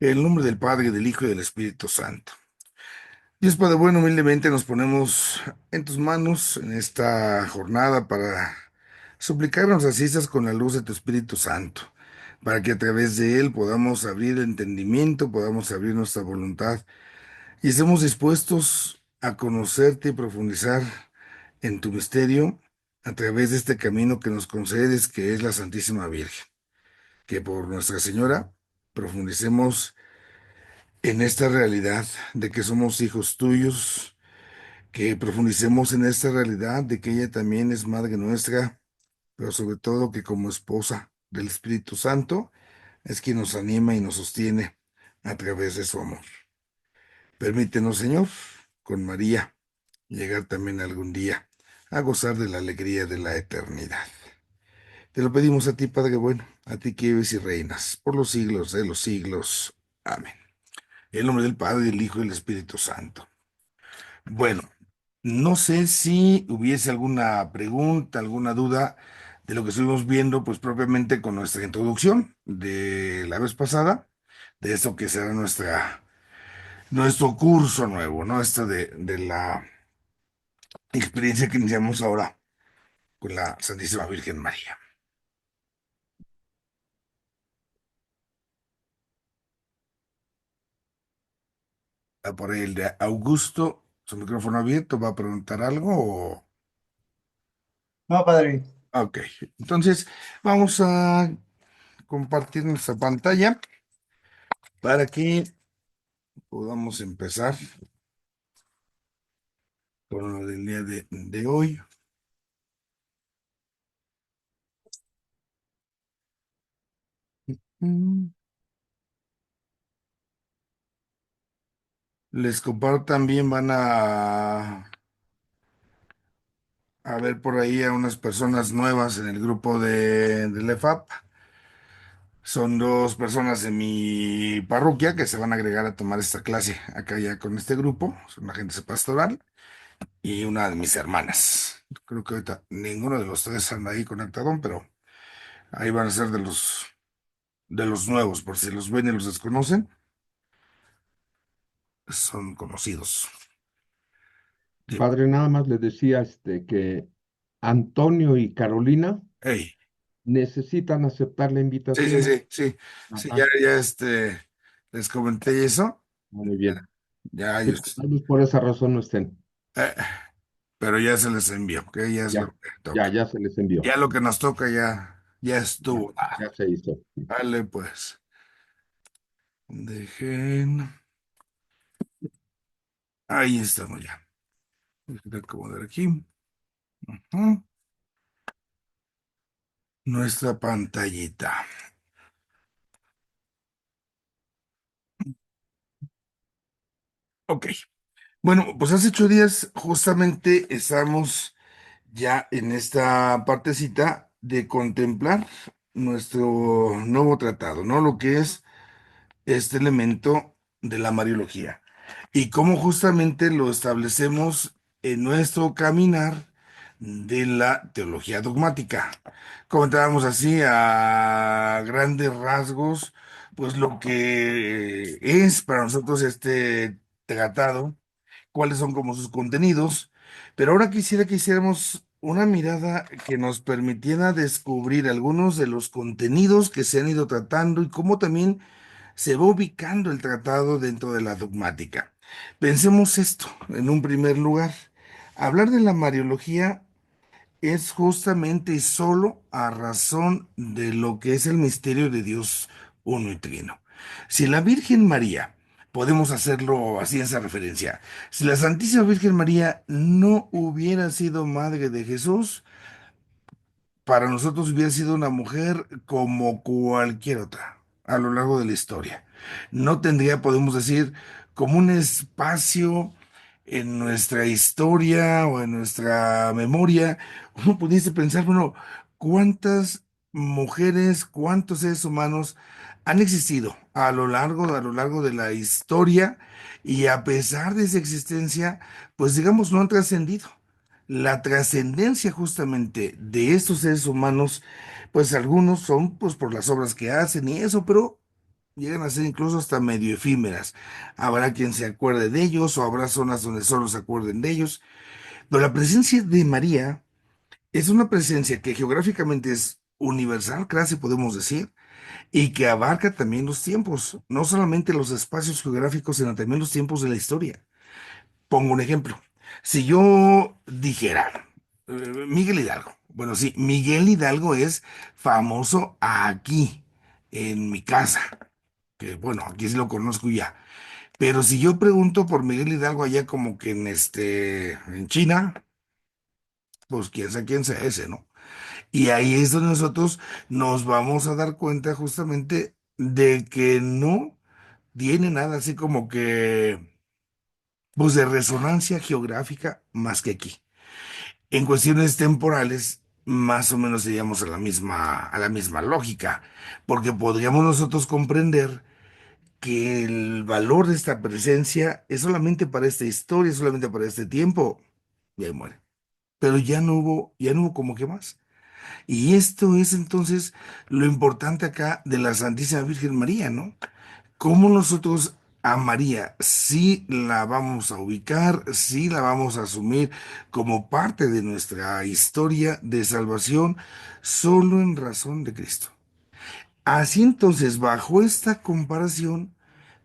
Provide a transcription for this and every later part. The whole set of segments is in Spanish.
En el nombre del Padre, del Hijo y del Espíritu Santo. Dios Padre bueno, humildemente nos ponemos en tus manos en esta jornada para suplicarnos asistas con la luz de tu Espíritu Santo, para que a través de él podamos abrir el entendimiento, podamos abrir nuestra voluntad y estemos dispuestos a conocerte y profundizar en tu misterio a través de este camino que nos concedes, que es la Santísima Virgen. Que por Nuestra Señora profundicemos en esta realidad de que somos hijos tuyos, que profundicemos en esta realidad de que ella también es madre nuestra, pero sobre todo que como esposa del Espíritu Santo es quien nos anima y nos sostiene a través de su amor. Permítenos, Señor, con María, llegar también algún día a gozar de la alegría de la eternidad. Te lo pedimos a ti, Padre bueno, a ti que vives y reinas por los siglos de los siglos. Amén. En el nombre del Padre, del Hijo y del Espíritu Santo. Bueno, no sé si hubiese alguna pregunta, alguna duda de lo que estuvimos viendo, pues propiamente con nuestra introducción de la vez pasada, de esto que será nuestro curso nuevo, ¿no? Esta de la experiencia que iniciamos ahora con la Santísima Virgen María. Por ahí el de Augusto, su micrófono abierto, ¿va a preguntar algo o...? No, padre. Ok, entonces vamos a compartir nuestra pantalla para que podamos empezar con lo del día de hoy. Mm. Les comparto también, van a ver por ahí a unas personas nuevas en el grupo del EFAP. Son dos personas de mi parroquia que se van a agregar a tomar esta clase acá ya con este grupo. Son agentes pastoral y una de mis hermanas. Creo que ahorita ninguno de los tres anda ahí conectado, pero ahí van a ser de los nuevos, por si los ven y los desconocen, son conocidos. Sí. Padre, nada más le decía que Antonio y Carolina Hey, necesitan aceptar la sí, sí, invitación. sí, sí, sí, ya, Ajá, ya les comenté eso, muy ya, bien. ya Sí, ellos, tal vez por esa razón no estén. eh, pero ya se les envió, que ya es lo Ya, que toca. ya se les envió. Ya lo que nos toca ya Ya, estuvo. ya se hizo. Vale, pues, dejen, ahí estamos ya. Déjenme acomodar aquí. Ujú. Nuestra pantallita. Ok. Bueno, pues hace 8 días justamente estamos ya en esta partecita de contemplar nuestro nuevo tratado, ¿no? Lo que es este elemento de la Mariología y cómo justamente lo establecemos en nuestro caminar de la teología dogmática. Comentábamos así a grandes rasgos, pues lo que es para nosotros este tratado, cuáles son como sus contenidos, pero ahora quisiera que hiciéramos una mirada que nos permitiera descubrir algunos de los contenidos que se han ido tratando y cómo también se va ubicando el tratado dentro de la dogmática. Pensemos esto en un primer lugar. Hablar de la Mariología es justamente y solo a razón de lo que es el misterio de Dios uno y trino. Si la Virgen María, podemos hacerlo así en esa referencia, si la Santísima Virgen María no hubiera sido madre de Jesús, para nosotros hubiera sido una mujer como cualquier otra a lo largo de la historia. No tendría, podemos decir, como un espacio en nuestra historia o en nuestra memoria. Uno pudiese pensar, bueno, ¿cuántas mujeres, cuántos seres humanos han existido a lo largo de la historia y a pesar de esa existencia, pues digamos, no han trascendido? La trascendencia justamente de estos seres humanos, pues algunos son pues por las obras que hacen y eso, pero llegan a ser incluso hasta medio efímeras. Habrá quien se acuerde de ellos o habrá zonas donde solo se acuerden de ellos. Pero la presencia de María es una presencia que geográficamente es universal, casi podemos decir, y que abarca también los tiempos, no solamente los espacios geográficos, sino también los tiempos de la historia. Pongo un ejemplo. Si yo dijera, Miguel Hidalgo, bueno, sí, Miguel Hidalgo es famoso aquí, en mi casa, que bueno, aquí sí lo conozco ya. Pero si yo pregunto por Miguel Hidalgo allá como que en China, pues quién sea ese, ¿no? Y ahí es donde nosotros nos vamos a dar cuenta justamente de que no tiene nada así como que, pues de resonancia geográfica más que aquí. En cuestiones temporales, más o menos iríamos a la misma lógica, porque podríamos nosotros comprender que el valor de esta presencia es solamente para esta historia, solamente para este tiempo, y ahí muere. Pero ya no hubo como que más. Y esto es entonces lo importante acá de la Santísima Virgen María, ¿no? ¿Cómo nosotros a María sí la vamos a ubicar, sí la vamos a asumir como parte de nuestra historia de salvación solo en razón de Cristo? Así entonces, bajo esta comparación,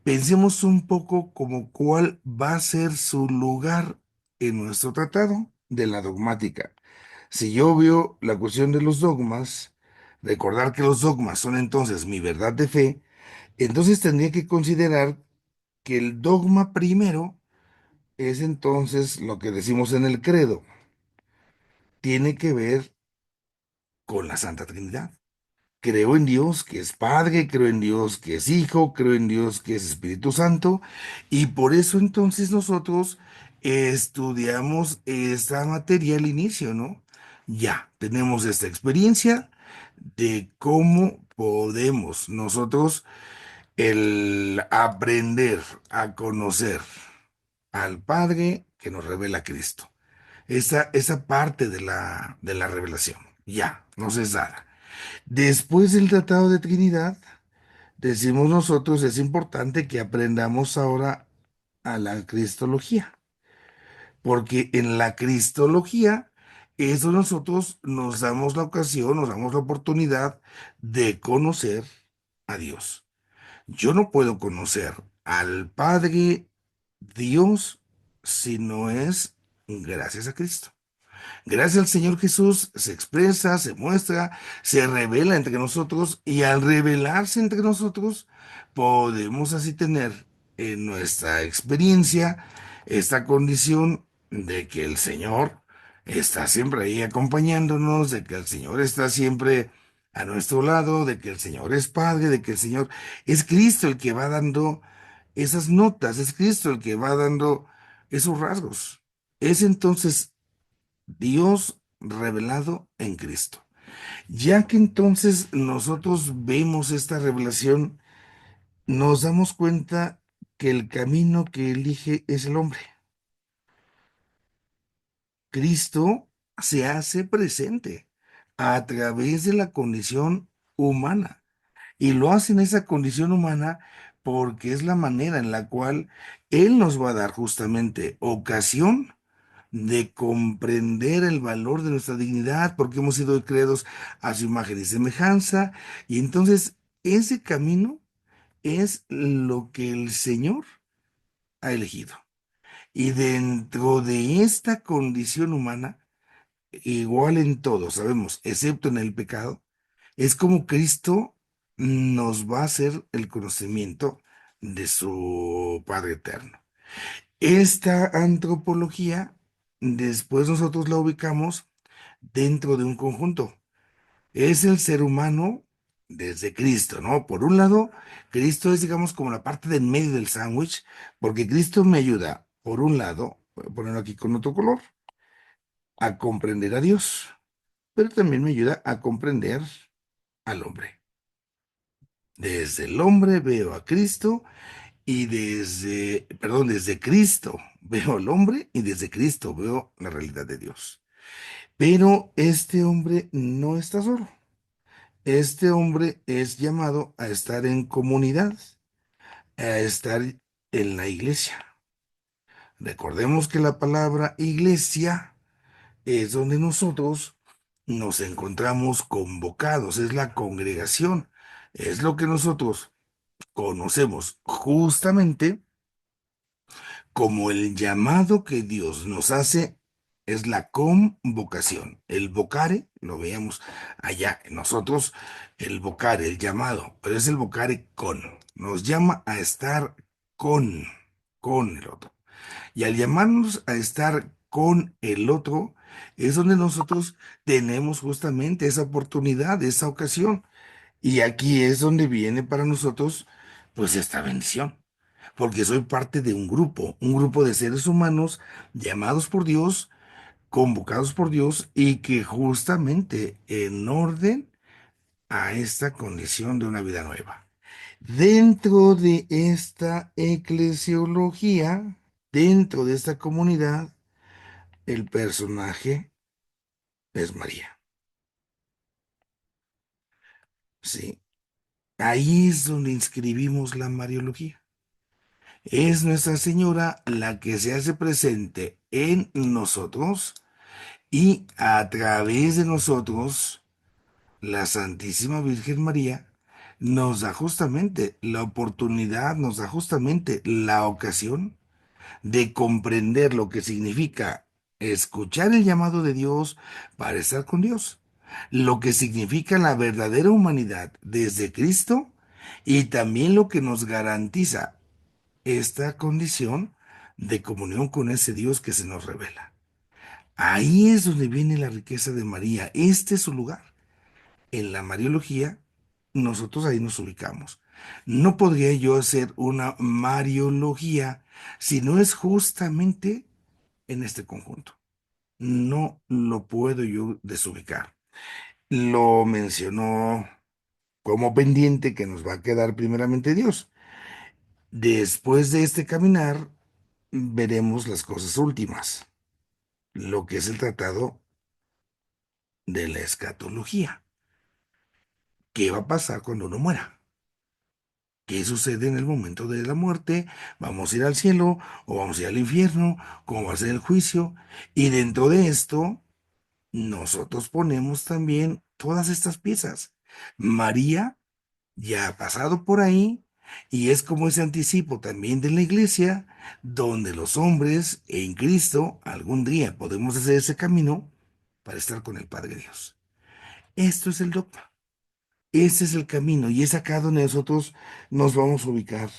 pensemos un poco como cuál va a ser su lugar en nuestro tratado de la dogmática. Si yo veo la cuestión de los dogmas, recordar que los dogmas son entonces mi verdad de fe, entonces tendría que considerar que el dogma primero es entonces lo que decimos en el credo, tiene que ver con la Santa Trinidad. Creo en Dios que es Padre, creo en Dios que es Hijo, creo en Dios que es Espíritu Santo, y por eso entonces nosotros estudiamos esta materia al inicio, ¿no? Ya tenemos esta experiencia de cómo podemos nosotros el aprender a conocer al Padre que nos revela Cristo. Esa parte de la revelación, ya, nos es dada. Después del Tratado de Trinidad, decimos nosotros, es importante que aprendamos ahora a la Cristología, porque en la Cristología, eso nosotros nos damos la ocasión, nos damos la oportunidad de conocer a Dios. Yo no puedo conocer al Padre Dios si no es gracias a Cristo. Gracias al Señor Jesús se expresa, se muestra, se revela entre nosotros y al revelarse entre nosotros podemos así tener en nuestra experiencia esta condición de que el Señor está siempre ahí acompañándonos, de que el Señor está siempre a nuestro lado, de que el Señor es Padre, de que el Señor es Cristo el que va dando esas notas, es Cristo el que va dando esos rasgos. Es entonces Dios revelado en Cristo. Ya que entonces nosotros vemos esta revelación, nos damos cuenta que el camino que elige es el hombre. Cristo se hace presente a través de la condición humana y lo hace en esa condición humana porque es la manera en la cual Él nos va a dar justamente ocasión de comprender el valor de nuestra dignidad, porque hemos sido creados a su imagen y semejanza. Y entonces ese camino es lo que el Señor ha elegido. Y dentro de esta condición humana, igual en todo, sabemos, excepto en el pecado, es como Cristo nos va a hacer el conocimiento de su Padre eterno. Esta antropología, después nosotros la ubicamos dentro de un conjunto. Es el ser humano desde Cristo, ¿no? Por un lado, Cristo es, digamos, como la parte del medio del sándwich, porque Cristo me ayuda, por un lado, voy a ponerlo aquí con otro color, a comprender a Dios, pero también me ayuda a comprender al hombre. Desde el hombre veo a Cristo y desde Cristo veo al hombre y desde Cristo veo la realidad de Dios. Pero este hombre no está solo. este hombre es llamado a estar en comunidad, a estar en la iglesia. Recordemos que la palabra iglesia es donde nosotros nos encontramos convocados, es la congregación, es lo que nosotros conocemos justamente como el llamado que Dios nos hace, es la convocación. El vocare, lo veíamos allá en nosotros, el vocare, el llamado, pero es el vocare con. Nos llama a estar con, con el otro. Y al llamarnos a estar con el otro, es donde nosotros tenemos justamente esa oportunidad, esa ocasión. Y aquí es donde viene para nosotros, pues, esta bendición. Porque soy parte de un grupo de seres humanos llamados por Dios, convocados por Dios y que justamente en orden a esta condición de una vida nueva. Dentro de esta eclesiología, dentro de esta comunidad, el personaje es María. Sí, ahí es donde inscribimos la Mariología. Es Nuestra Señora la que se hace presente en nosotros y a través de nosotros, la Santísima Virgen María nos da justamente la oportunidad, nos da justamente la ocasión de comprender lo que significa escuchar el llamado de Dios para estar con Dios, lo que significa la verdadera humanidad desde Cristo y también lo que nos garantiza esta condición de comunión con ese Dios que se nos revela. Ahí es donde viene la riqueza de María. Este es su lugar. En la Mariología, nosotros ahí nos ubicamos. No podría yo hacer una Mariología si no es justamente en este conjunto. No lo puedo yo desubicar. Lo mencionó como pendiente que nos va a quedar primeramente Dios. Después de este caminar, veremos las cosas últimas, lo que es el tratado de la escatología. ¿Qué va a pasar cuando uno muera? ¿Qué sucede en el momento de la muerte? ¿Vamos a ir al cielo o vamos a ir al infierno? ¿Cómo va a ser el juicio? Y dentro de esto, nosotros ponemos también todas estas piezas. María ya ha pasado por ahí y es como ese anticipo también de la iglesia, donde los hombres en Cristo algún día podemos hacer ese camino para estar con el Padre Dios. Esto es el dogma. Este es el camino y es acá donde nosotros nos vamos a ubicar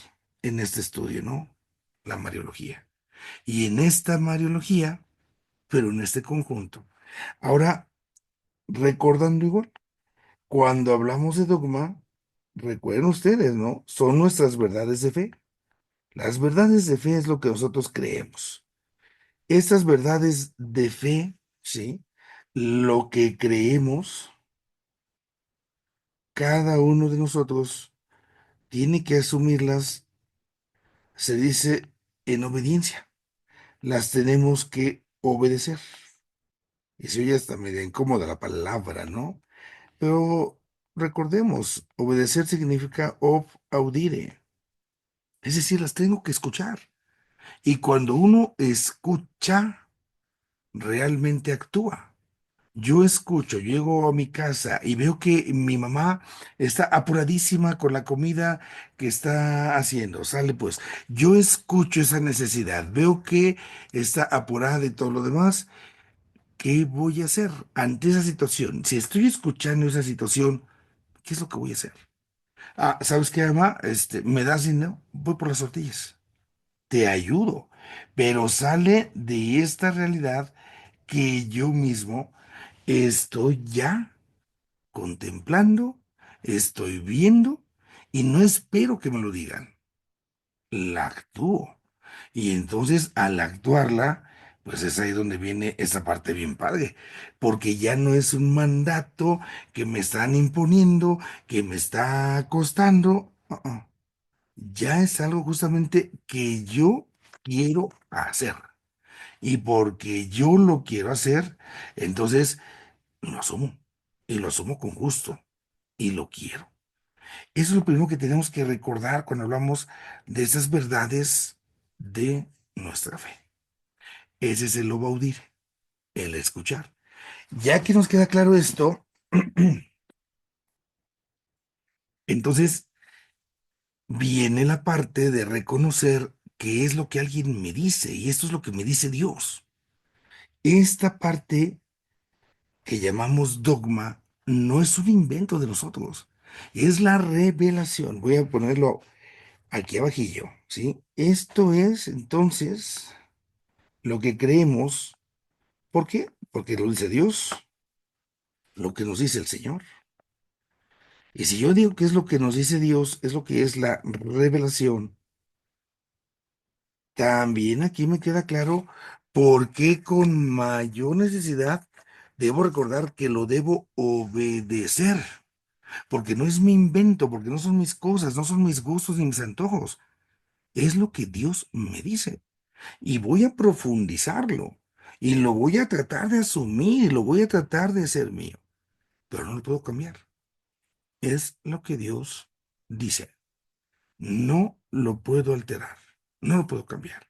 en este estudio, ¿no? La Mariología. Y en esta Mariología, pero en este conjunto. Ahora, recordando igual, cuando hablamos de dogma, recuerden ustedes, ¿no? Son nuestras verdades de fe. Las verdades de fe es lo que nosotros creemos. Estas verdades de fe, ¿sí? Lo que creemos, cada uno de nosotros tiene que asumirlas, se dice, en obediencia. Las tenemos que obedecer. Y se oye hasta medio incómoda la palabra, ¿no? Pero recordemos, obedecer significa ob audire, es decir, las tengo que escuchar. Y cuando uno escucha, realmente actúa. Yo escucho, llego a mi casa y veo que mi mamá está apuradísima con la comida que está haciendo. Sale pues, yo escucho esa necesidad, veo que está apurada y todo lo demás. ¿Qué voy a hacer ante esa situación? Si estoy escuchando esa situación, ¿qué es lo que voy a hacer? Ah, ¿sabes qué, mamá? ¿Me das dinero? Voy por las tortillas. Te ayudo, pero sale de esta realidad que yo mismo estoy ya contemplando, estoy viendo y no espero que me lo digan, la actúo. Y entonces al actuarla, pues es ahí donde viene esa parte bien padre, porque ya no es un mandato que me están imponiendo, que me está costando. Ya es algo justamente que yo quiero hacer. Y porque yo lo quiero hacer, entonces lo asumo. Y lo asumo con gusto. y lo quiero. Eso es lo primero que tenemos que recordar cuando hablamos de esas verdades de nuestra fe. Ese es el lobo audire, el escuchar. Ya que nos queda claro esto, entonces viene la parte de reconocer qué es lo que alguien me dice y esto es lo que me dice Dios. Esta parte que llamamos dogma no es un invento de nosotros, es la revelación. Voy a ponerlo aquí abajillo, ¿sí? Esto es entonces lo que creemos. ¿Por qué? Porque lo dice Dios, lo que nos dice el Señor. Y si yo digo que es lo que nos dice Dios, es lo que es la revelación, también aquí me queda claro por qué con mayor necesidad debo recordar que lo debo obedecer, porque no es mi invento, porque no son mis cosas, no son mis gustos ni mis antojos, es lo que Dios me dice. Y voy a profundizarlo, y lo voy a tratar de asumir, y lo voy a tratar de ser mío, pero no lo puedo cambiar. Es lo que Dios dice. No lo puedo alterar, no lo puedo cambiar.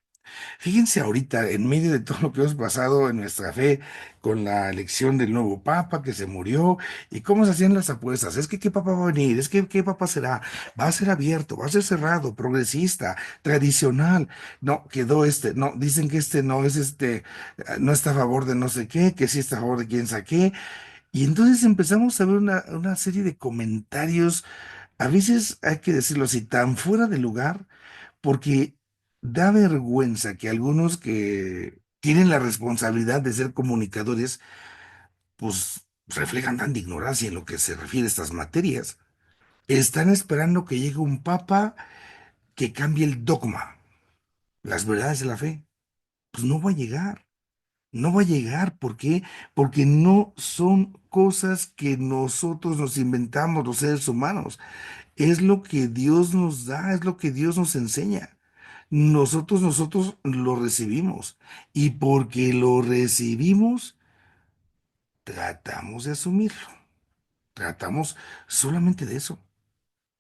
Fíjense ahorita, en medio de todo lo que hemos pasado en nuestra fe, con la elección del nuevo papa que se murió, y cómo se hacían las apuestas, es que qué papa va a venir, es que qué papa será, va a ser abierto, va a ser cerrado, progresista, tradicional, no, quedó este, no, dicen que este no es no está a favor de no sé qué, que sí está a favor de quién sabe qué, y entonces empezamos a ver una serie de comentarios, a veces hay que decirlo así, tan fuera de lugar porque da vergüenza que algunos que tienen la responsabilidad de ser comunicadores, pues reflejan tanta ignorancia en lo que se refiere a estas materias. Están esperando que llegue un papa que cambie el dogma, las verdades de la fe. Pues no va a llegar, no va a llegar. ¿Por qué? Porque no son cosas que nosotros nos inventamos los seres humanos. Es lo que Dios nos da, es lo que Dios nos enseña. Nosotros lo recibimos. Y porque lo recibimos, tratamos de asumirlo. Tratamos solamente de eso,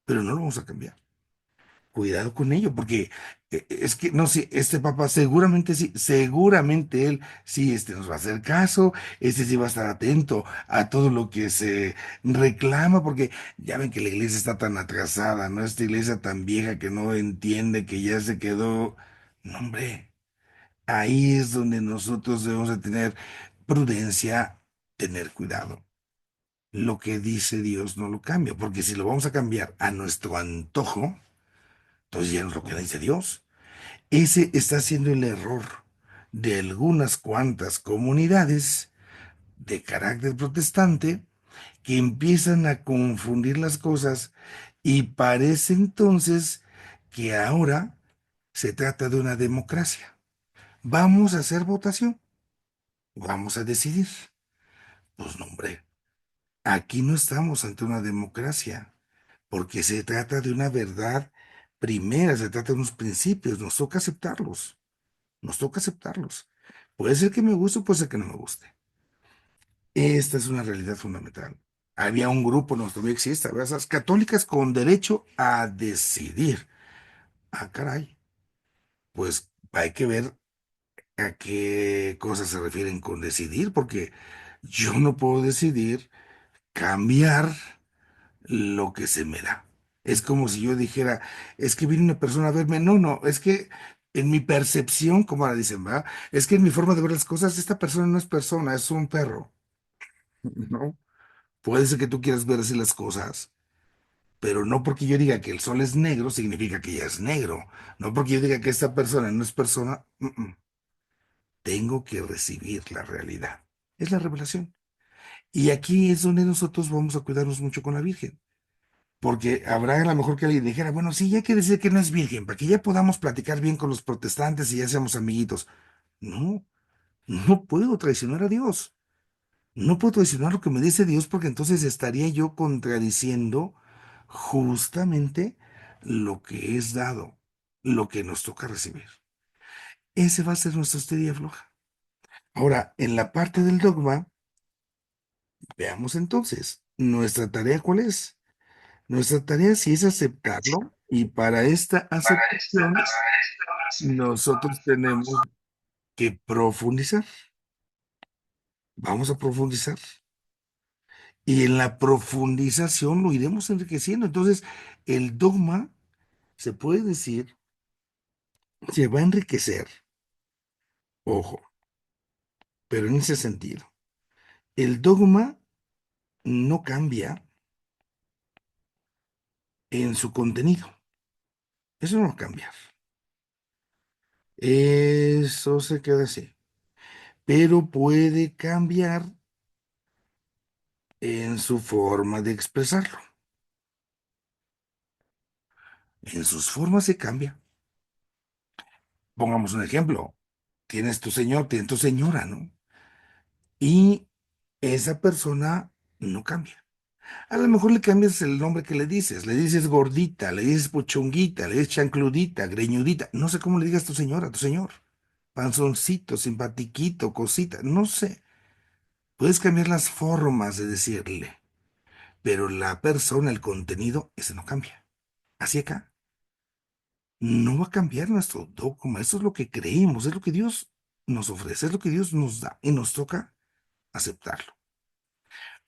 pero no lo vamos a cambiar. Cuidado con ello, porque es que, no sé, este papá seguramente sí, seguramente él sí nos va a hacer caso, sí va a estar atento a todo lo que se reclama, porque ya ven que la iglesia está tan atrasada, ¿no? Esta iglesia tan vieja que no entiende que ya se quedó. No, hombre, ahí es donde nosotros debemos de tener prudencia, tener cuidado. Lo que dice Dios no lo cambia, porque si lo vamos a cambiar a nuestro antojo, entonces ya no es lo que dice Dios. Ese está siendo el error de algunas cuantas comunidades de carácter protestante que empiezan a confundir las cosas y parece entonces que ahora se trata de una democracia. Vamos a hacer votación, vamos a decidir. Pues no, hombre, aquí no estamos ante una democracia, porque se trata de una verdad primera, se trata de unos principios, nos toca aceptarlos. Nos toca aceptarlos. Puede ser que me guste, puede ser que no me guste. Esta es una realidad fundamental. Había un grupo, no todavía existe, ¿verdad? Esas católicas con derecho a decidir. Ah, caray. Pues hay que ver a qué cosas se refieren con decidir, porque yo no puedo decidir cambiar lo que se me da. Es como si yo dijera, es que viene una persona a verme. No, no, es que en mi percepción, como ahora dicen, ¿va? Es que en mi forma de ver las cosas, esta persona no es persona, es un perro, ¿no? Puede ser que tú quieras ver así las cosas, pero no porque yo diga que el sol es negro, significa que ya es negro. No porque yo diga que esta persona no es persona, tengo que recibir la realidad. Es la revelación. Y aquí es donde nosotros vamos a cuidarnos mucho con la Virgen. Porque habrá a lo mejor que alguien dijera, bueno, sí, ya hay que decir que no es virgen, para que ya podamos platicar bien con los protestantes y ya seamos amiguitos. No, no puedo traicionar a Dios. No puedo traicionar lo que me dice Dios porque entonces estaría yo contradiciendo justamente lo que es dado, lo que nos toca recibir. Ese va a ser nuestra hostería floja. Ahora, en la parte del dogma, veamos entonces, ¿nuestra tarea cuál es? Nuestra tarea sí es aceptarlo y para esta aceptación nosotros tenemos que profundizar. Vamos a profundizar y en la profundización lo iremos enriqueciendo. Entonces, el dogma, se puede decir, se va a enriquecer, ojo, pero en ese sentido. El dogma no cambia en su contenido. Eso no va a cambiar. Eso se queda así. Pero puede cambiar en su forma de expresarlo. En sus formas se cambia. Pongamos un ejemplo. Tienes tu señor, tienes tu señora, ¿no? Y esa persona no cambia. A lo mejor le cambias el nombre que le dices gordita, le dices puchonguita, le dices chancludita, greñudita, no sé cómo le digas a tu señora, a tu señor, panzoncito, simpatiquito, cosita, no sé. Puedes cambiar las formas de decirle, pero la persona, el contenido, ese no cambia. Así acá, no va a cambiar nuestro dogma, eso es lo que creemos, es lo que Dios nos ofrece, es lo que Dios nos da y nos toca aceptarlo.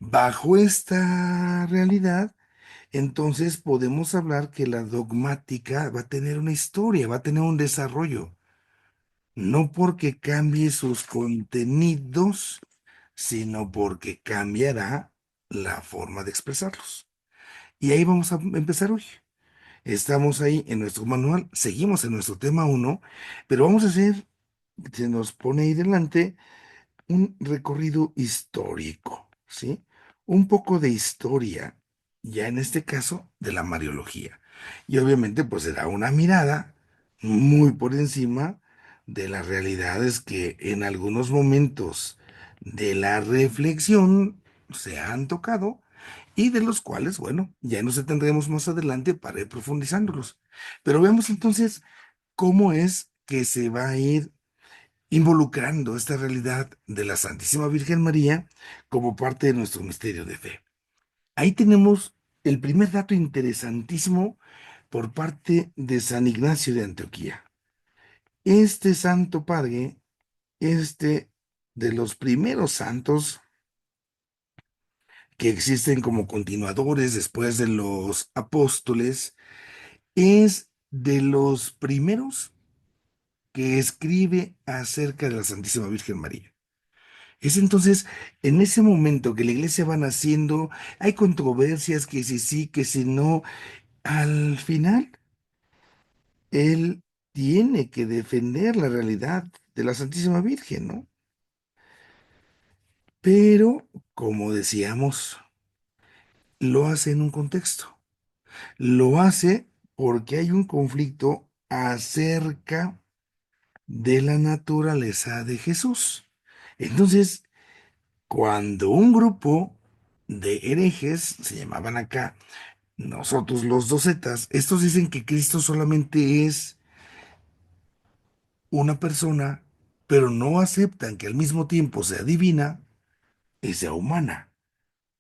Bajo esta realidad, entonces podemos hablar que la dogmática va a tener una historia, va a tener un desarrollo, no porque cambie sus contenidos, sino porque cambiará la forma de expresarlos. Y ahí vamos a empezar hoy. Estamos ahí en nuestro manual, seguimos en nuestro tema uno, pero vamos a hacer, se nos pone ahí delante un recorrido histórico, ¿sí? Un poco de historia, ya en este caso de la Mariología. Y obviamente pues será una mirada muy por encima de las realidades que en algunos momentos de la reflexión se han tocado y de los cuales, bueno, ya nos tendremos más adelante para ir profundizándolos. Pero veamos entonces cómo es que se va a ir involucrando esta realidad de la Santísima Virgen María como parte de nuestro misterio de fe. Ahí tenemos el primer dato interesantísimo por parte de San Ignacio de Antioquía. Este santo padre, este de los primeros santos que existen como continuadores después de los apóstoles, es de los primeros que escribe acerca de la Santísima Virgen María. Es entonces en ese momento que la iglesia va naciendo, hay controversias que si sí, que si no. Al final, él tiene que defender la realidad de la Santísima Virgen, ¿no? Pero, como decíamos, lo hace en un contexto. Lo hace porque hay un conflicto acerca de la naturaleza de Jesús. Entonces, cuando un grupo de herejes, se llamaban acá, nosotros los docetas, estos dicen que Cristo solamente es una persona, pero no aceptan que al mismo tiempo sea divina y sea humana.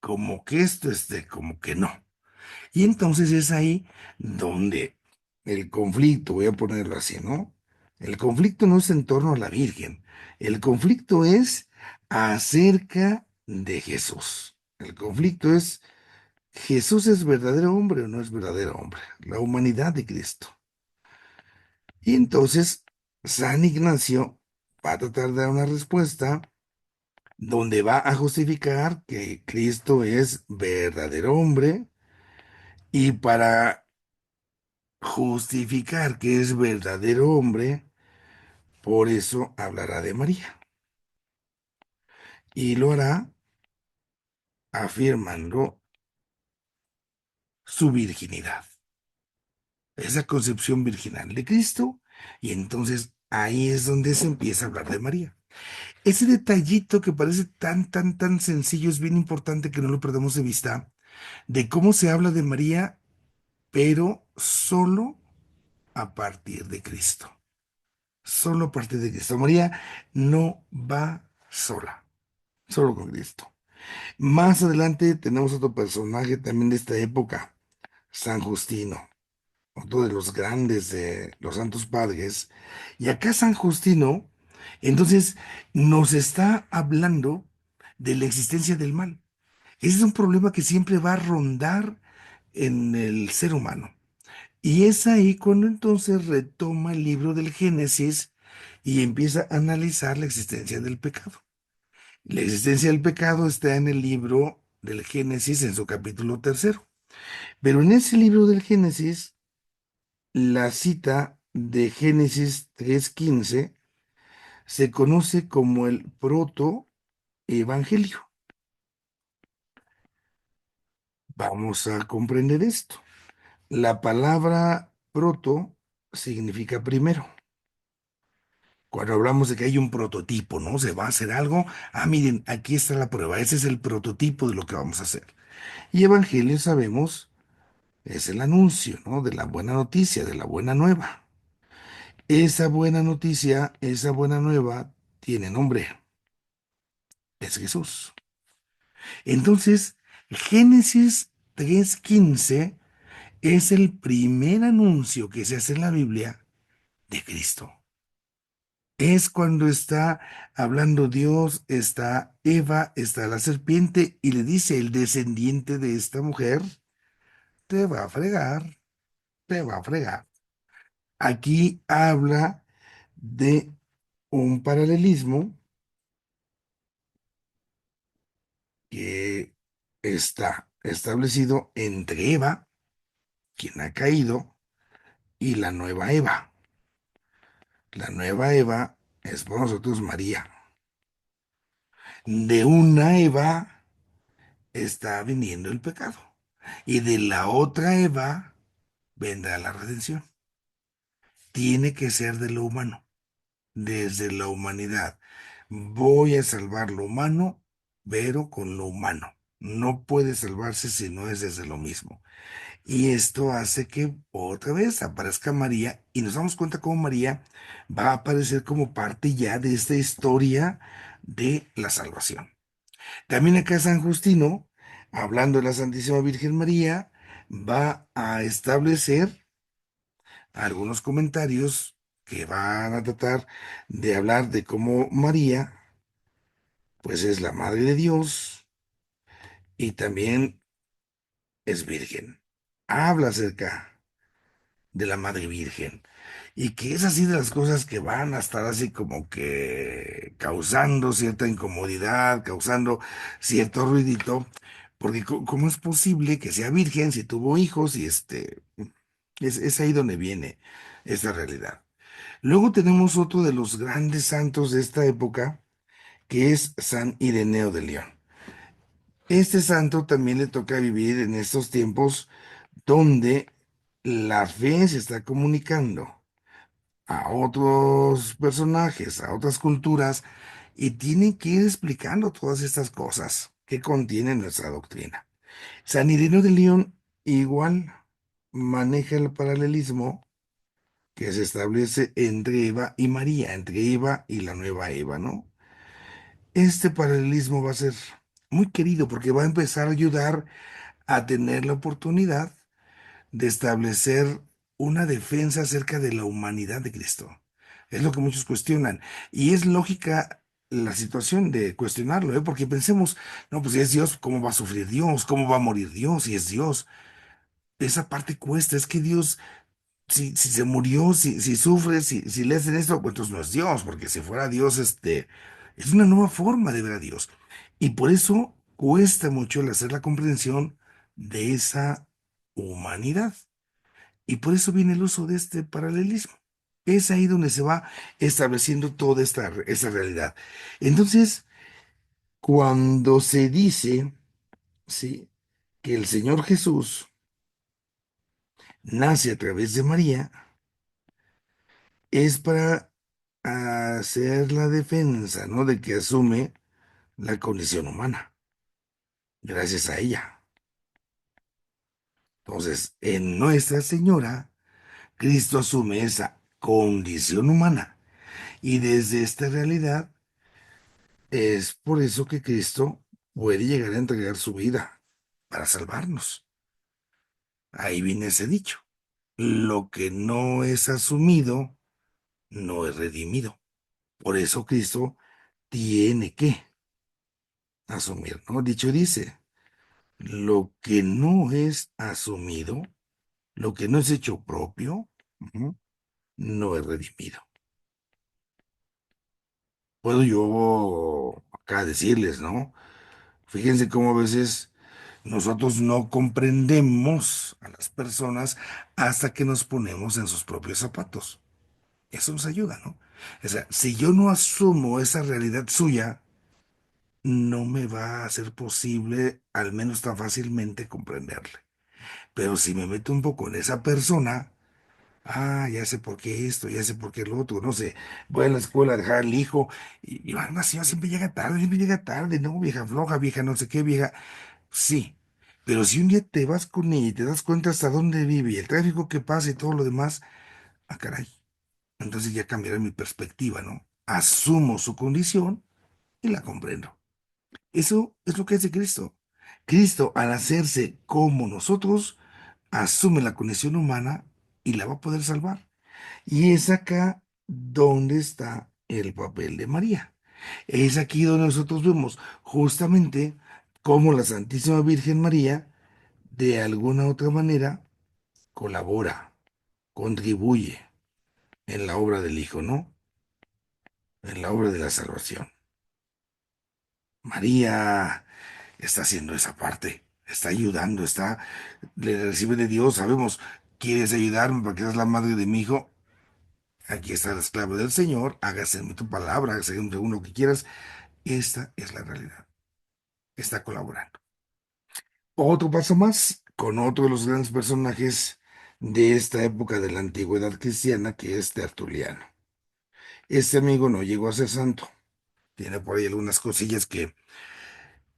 Como que esto es de, como que no. Y entonces es ahí donde el conflicto, voy a ponerlo así, ¿no? El conflicto no es en torno a la Virgen. El conflicto es acerca de Jesús. El conflicto es, ¿Jesús es verdadero hombre o no es verdadero hombre? La humanidad de Cristo. Y entonces San Ignacio va a tratar de dar una respuesta donde va a justificar que Cristo es verdadero hombre y para justificar que es verdadero hombre, por eso hablará de María. Y lo hará afirmando su virginidad, esa concepción virginal de Cristo. Y entonces ahí es donde se empieza a hablar de María. Ese detallito que parece tan sencillo es bien importante que no lo perdamos de vista, de cómo se habla de María, pero solo a partir de Cristo. Solo a partir de Cristo. María no va sola, solo con Cristo. Más adelante tenemos otro personaje también de esta época, San Justino, otro de los grandes de los santos padres. Y acá San Justino, entonces, nos está hablando de la existencia del mal. Ese es un problema que siempre va a rondar en el ser humano. Y es ahí cuando entonces retoma el libro del Génesis y empieza a analizar la existencia del pecado. La existencia del pecado está en el libro del Génesis en su capítulo tercero. Pero en ese libro del Génesis, la cita de Génesis 3:15 se conoce como el protoevangelio. Vamos a comprender esto. La palabra proto significa primero. Cuando hablamos de que hay un prototipo, ¿no? Se va a hacer algo. Ah, miren, aquí está la prueba. Ese es el prototipo de lo que vamos a hacer. Y evangelio, sabemos, es el anuncio, ¿no? De la buena noticia, de la buena nueva. Esa buena noticia, esa buena nueva, tiene nombre. Es Jesús. Entonces, Génesis 3:15 es el primer anuncio que se hace en la Biblia de Cristo. Es cuando está hablando Dios, está Eva, está la serpiente y le dice, el descendiente de esta mujer te va a fregar, te va a fregar. Aquí habla de un paralelismo que está establecido entre Eva, quien ha caído, y la nueva Eva. La nueva Eva es por nosotros María. De una Eva está viniendo el pecado. Y de la otra Eva vendrá la redención. Tiene que ser de lo humano, desde la humanidad. Voy a salvar lo humano, pero con lo humano. No puede salvarse si no es desde lo mismo. Y esto hace que otra vez aparezca María y nos damos cuenta cómo María va a aparecer como parte ya de esta historia de la salvación. También acá San Justino, hablando de la Santísima Virgen María, va a establecer algunos comentarios que van a tratar de hablar de cómo María, pues es la Madre de Dios y también es virgen. Habla acerca de la Madre Virgen. Y que es así de las cosas que van a estar así como que causando cierta incomodidad, causando cierto ruidito, porque ¿cómo es posible que sea virgen si tuvo hijos y es ahí donde viene esta realidad? Luego tenemos otro de los grandes santos de esta época, que es San Ireneo de León. Este santo también le toca vivir en estos tiempos donde la fe se está comunicando a otros personajes, a otras culturas, y tienen que ir explicando todas estas cosas que contiene nuestra doctrina. San Ireneo de León igual maneja el paralelismo que se establece entre Eva y María, entre Eva y la nueva Eva, ¿no? Este paralelismo va a ser muy querido porque va a empezar a ayudar a tener la oportunidad de establecer una defensa acerca de la humanidad de Cristo. Es lo que muchos cuestionan. Y es lógica la situación de cuestionarlo, ¿eh? Porque pensemos, no, pues si es Dios, ¿cómo va a sufrir Dios? ¿Cómo va a morir Dios si es Dios? Esa parte cuesta, es que Dios, si se murió, si sufre, si le hacen esto, pues entonces no es Dios, porque si fuera Dios, es una nueva forma de ver a Dios. Y por eso cuesta mucho el hacer la comprensión de esa humanidad. Y por eso viene el uso de este paralelismo. Es ahí donde se va estableciendo toda esta realidad. Entonces, cuando se dice, ¿sí?, que el Señor Jesús nace a través de María, es para hacer la defensa, ¿no?, de que asume la condición humana, gracias a ella. Entonces, en Nuestra Señora, Cristo asume esa condición humana. Y desde esta realidad, es por eso que Cristo puede llegar a entregar su vida para salvarnos. Ahí viene ese dicho. Lo que no es asumido, no es redimido. Por eso Cristo tiene que asumir, ¿no? Dicho dice, lo que no es asumido, lo que no es hecho propio, ujú, no es redimido. Puedo yo acá decirles, ¿no? Fíjense cómo a veces nosotros no comprendemos a las personas hasta que nos ponemos en sus propios zapatos. Eso nos ayuda, ¿no? O sea, si yo no asumo esa realidad suya, no me va a ser posible, al menos tan fácilmente, comprenderle. Pero si me meto un poco en esa persona, ya sé por qué esto, ya sé por qué lo otro, no sé, voy a la escuela a dejar al hijo y la señora siempre llega tarde, ¿no? Vieja floja, vieja no sé qué, vieja. Sí, pero si un día te vas con ella y te das cuenta hasta dónde vive y el tráfico que pasa y todo lo demás, caray, entonces ya cambiará mi perspectiva, ¿no? Asumo su condición y la comprendo. Eso es lo que hace Cristo. Cristo, al hacerse como nosotros, asume la condición humana y la va a poder salvar. Y es acá donde está el papel de María. Es aquí donde nosotros vemos justamente cómo la Santísima Virgen María, de alguna u otra manera, colabora, contribuye en la obra del Hijo, ¿no? En la obra de la salvación. María está haciendo esa parte, está ayudando, le recibe de Dios, sabemos, ¿quieres ayudarme para que seas la madre de mi hijo? Aquí está la esclava del Señor, hágase en tu palabra, hágase según lo que quieras. Esta es la realidad, está colaborando. Otro paso más con otro de los grandes personajes de esta época de la antigüedad cristiana, que es Tertuliano. Este amigo no llegó a ser santo, tiene por ahí algunas cosillas que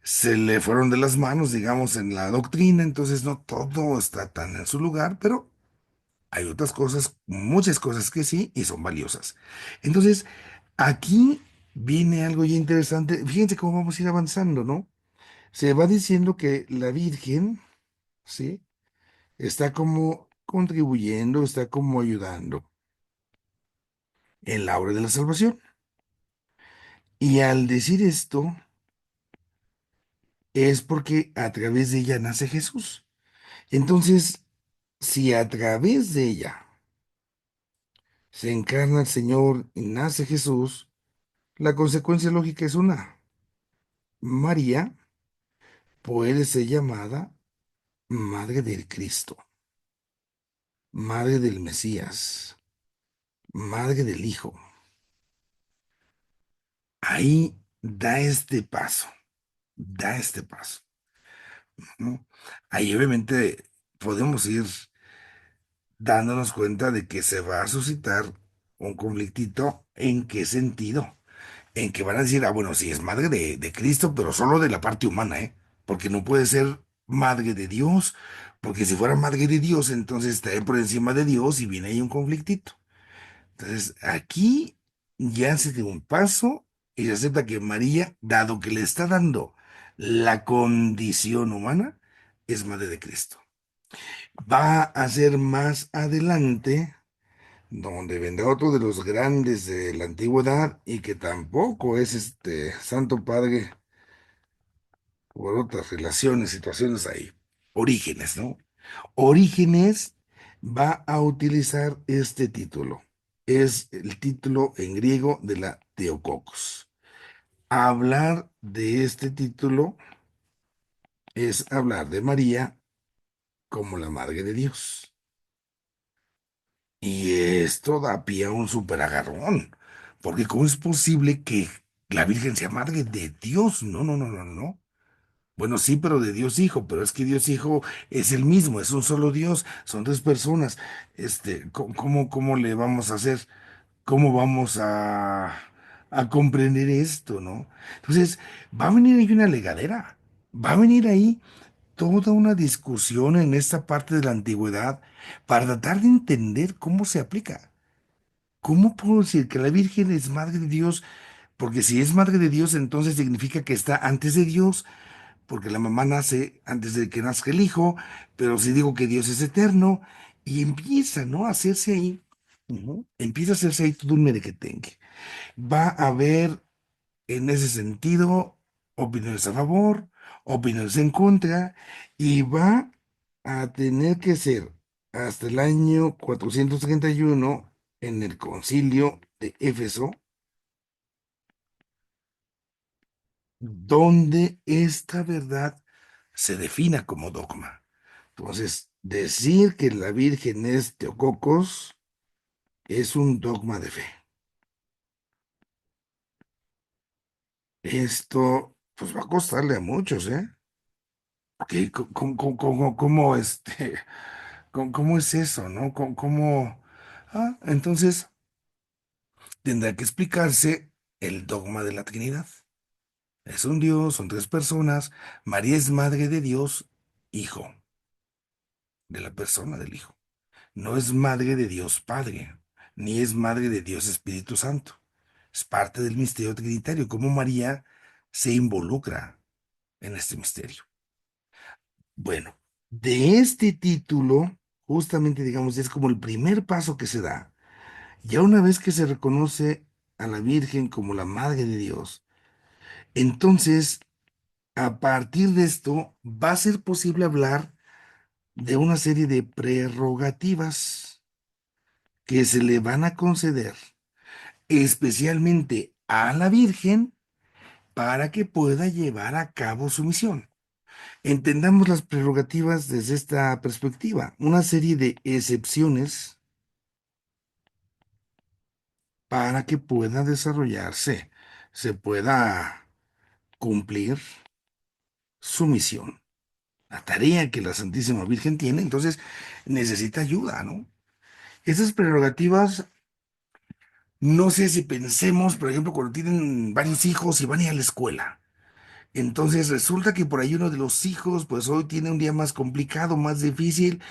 se le fueron de las manos, digamos, en la doctrina, entonces no todo está tan en su lugar, pero hay otras cosas, muchas cosas que sí, y son valiosas. Entonces, aquí viene algo ya interesante. Fíjense cómo vamos a ir avanzando, ¿no? Se va diciendo que la Virgen, ¿sí? Está como contribuyendo, está como ayudando en la obra de la salvación. Y al decir esto, es porque a través de ella nace Jesús. Entonces, si a través de ella se encarna el Señor y nace Jesús, la consecuencia lógica es una. María puede ser llamada Madre del Cristo, Madre del Mesías, Madre del Hijo. Ahí da este paso, ¿no? Ahí obviamente podemos ir dándonos cuenta de que se va a suscitar un conflictito. ¿En qué sentido? En que van a decir, bueno, sí, es madre de Cristo, pero solo de la parte humana, ¿eh? Porque no puede ser madre de Dios, porque si fuera madre de Dios, entonces estaría por encima de Dios y viene ahí un conflictito. Entonces, aquí ya se dio un paso y se acepta que María, dado que le está dando la condición humana, es madre de Cristo. Va a ser más adelante donde vendrá otro de los grandes de la antigüedad y que tampoco es este Santo Padre por otras relaciones, situaciones ahí. Orígenes, ¿no? Orígenes va a utilizar este título. Es el título en griego de la Teococos. Hablar de este título es hablar de María como la Madre de Dios. Y esto da pie a un super agarrón, porque ¿cómo es posible que la Virgen sea madre de Dios? No, no, no, no, no. Bueno, sí, pero de Dios Hijo, pero es que Dios Hijo es el mismo, es un solo Dios, son tres personas. ¿Cómo le vamos a hacer? ¿Cómo vamos a comprender esto, no? Entonces, va a venir ahí una legadera, va a venir ahí toda una discusión en esta parte de la antigüedad para tratar de entender cómo se aplica. ¿Cómo puedo decir que la Virgen es madre de Dios? Porque si es madre de Dios, entonces significa que está antes de Dios, porque la mamá nace antes de que nazca el hijo, pero si digo que Dios es eterno, y empieza, ¿no? A hacerse ahí, empieza a hacerse ahí todo un merequetengue. Va a haber en ese sentido opiniones a favor, opiniones en contra, y va a tener que ser hasta el año 431 en el concilio de Éfeso, donde esta verdad se defina como dogma. Entonces, decir que la Virgen es Teococos es un dogma de fe. Esto, pues, va a costarle a muchos, ¿eh? Ok, ¿cómo es eso, no? Ah, entonces tendrá que explicarse el dogma de la Trinidad. Es un Dios, son tres personas. María es madre de Dios, hijo, de la persona del hijo. No es madre de Dios Padre, ni es madre de Dios Espíritu Santo. Es parte del misterio trinitario, cómo María se involucra en este misterio. Bueno, de este título, justamente digamos, es como el primer paso que se da. Ya una vez que se reconoce a la Virgen como la Madre de Dios, entonces, a partir de esto, va a ser posible hablar de una serie de prerrogativas que se le van a conceder especialmente a la Virgen para que pueda llevar a cabo su misión. Entendamos las prerrogativas desde esta perspectiva, una serie de excepciones para que pueda desarrollarse, se pueda cumplir su misión, la tarea que la Santísima Virgen tiene, entonces necesita ayuda, ¿no? Esas prerrogativas, no sé si pensemos, por ejemplo, cuando tienen varios hijos y van a ir a la escuela. Entonces resulta que por ahí uno de los hijos, pues hoy tiene un día más complicado, más difícil,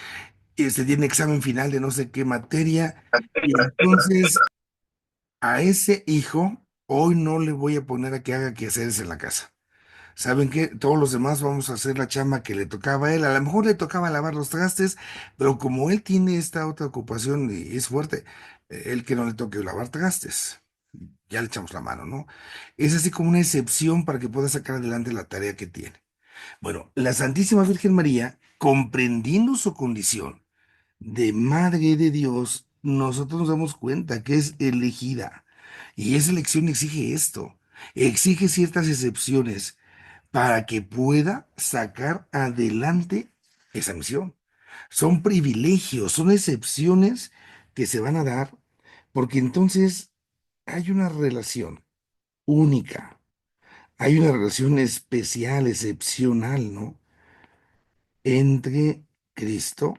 tiene examen final de no sé qué materia, y entonces a ese hijo hoy no le voy a poner a que haga quehaceres en la casa. ¿Saben qué? Todos los demás vamos a hacer la chamba que le tocaba a él. A lo mejor le tocaba lavar los trastes, pero como él tiene esta otra ocupación y es fuerte, él que no le toque lavar trastes. Ya le echamos la mano, ¿no? Es así como una excepción para que pueda sacar adelante la tarea que tiene. Bueno, la Santísima Virgen María, comprendiendo su condición de Madre de Dios, nosotros nos damos cuenta que es elegida. Y esa elección exige esto, exige ciertas excepciones para que pueda sacar adelante esa misión. Son privilegios, son excepciones que se van a dar, porque entonces hay una relación única, hay una relación especial, excepcional, ¿no? Entre Cristo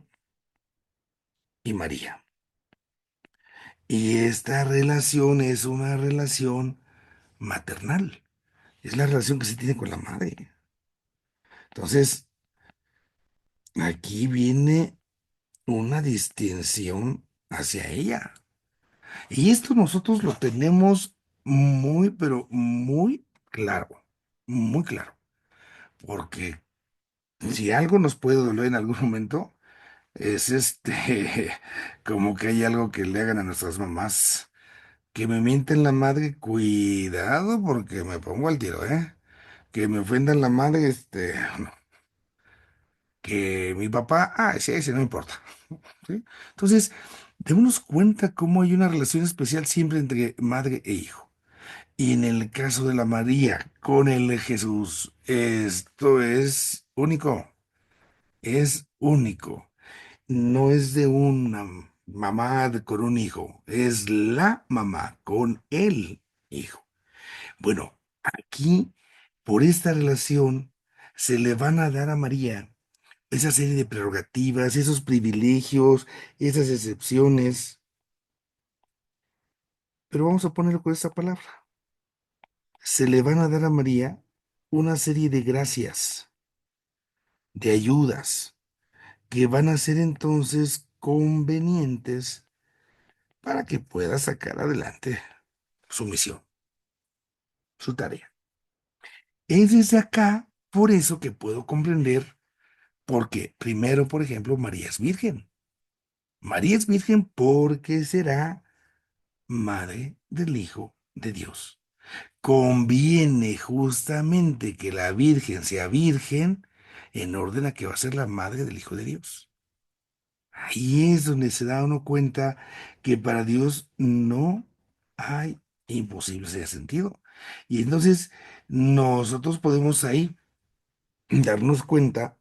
y María. Y esta relación es una relación maternal, es la relación que se tiene con la madre. Entonces, aquí viene una distinción hacia ella. Y esto nosotros lo tenemos muy, pero muy claro, porque si algo nos puede doler en algún momento, es como que hay algo que le hagan a nuestras mamás, que me mienten la madre, cuidado porque me pongo al tiro, ¿eh? Que me ofendan la madre, no. Que mi papá, sí, ese no importa. ¿Sí? Entonces, démonos cuenta cómo hay una relación especial siempre entre madre e hijo. Y en el caso de la María con el Jesús, esto es único, es único. No es de una con un hijo, es la mamá con el hijo. Bueno, aquí, por esta relación, se le van a dar a María esa serie de prerrogativas, esos privilegios, esas excepciones, pero vamos a ponerlo con esta palabra. Se le van a dar a María una serie de gracias, de ayudas, que van a ser entonces convenientes para que pueda sacar adelante su misión, su tarea. Es desde acá Por eso que puedo comprender por qué. Primero, por ejemplo, María es virgen. María es virgen porque será madre del Hijo de Dios. Conviene justamente que la Virgen sea virgen en orden a que va a ser la madre del Hijo de Dios. Ahí es donde se da uno cuenta que para Dios no hay imposibles de sentido. Y entonces nosotros podemos ahí darnos cuenta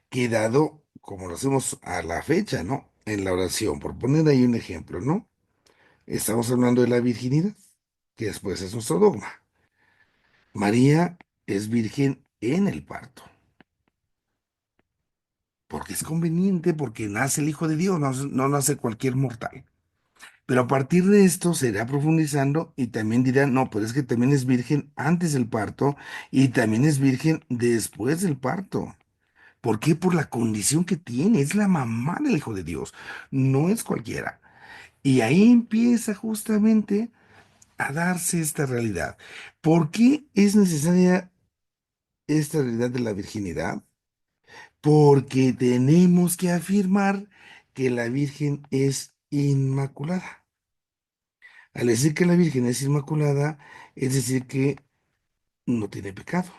que dado, como lo hacemos a la fecha, ¿no? En la oración, por poner ahí un ejemplo, ¿no? Estamos hablando de la virginidad, que después es nuestro dogma. María es virgen en el parto, porque es conveniente, porque nace el Hijo de Dios, no, no nace cualquier mortal. Pero a partir de esto se irá profundizando y también dirán, no, pero es que también es virgen antes del parto y también es virgen después del parto. ¿Por qué? Por la condición que tiene, es la mamá del Hijo de Dios, no es cualquiera. Y ahí empieza justamente a darse esta realidad. ¿Por qué es necesaria esta realidad de la virginidad? Porque tenemos que afirmar que la Virgen es inmaculada. Al decir que la Virgen es inmaculada, es decir que no tiene pecado,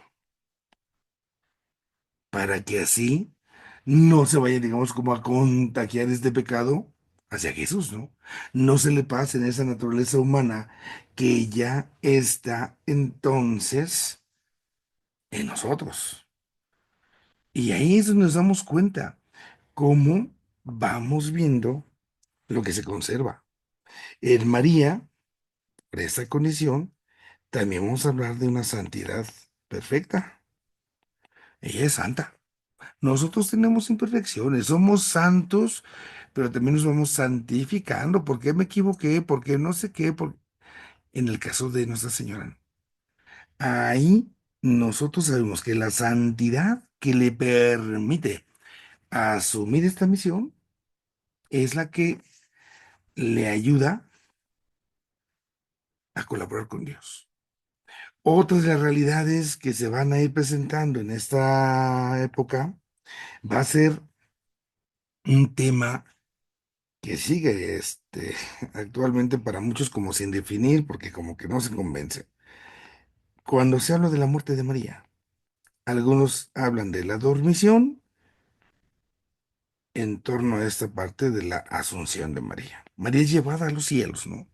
para que así no se vaya, digamos, como a contagiar este pecado hacia Jesús, ¿no? No se le pase en esa naturaleza humana que ya está entonces en nosotros. Y ahí es donde nos damos cuenta cómo vamos viendo lo que se conserva. En María, por esta condición, también vamos a hablar de una santidad perfecta. Ella es santa. Nosotros tenemos imperfecciones, somos santos, pero también nos vamos santificando. ¿Por qué me equivoqué? ¿Por qué no sé qué? En el caso de Nuestra Señora, ahí nosotros sabemos que la santidad que le permite asumir esta misión es la que le ayuda a colaborar con Dios. Otras de las realidades que se van a ir presentando en esta época va a ser un tema que sigue actualmente para muchos como sin definir, porque como que no se convence. Cuando se habla de la muerte de María, algunos hablan de la dormición en torno a esta parte de la asunción de María. María es llevada a los cielos, ¿no?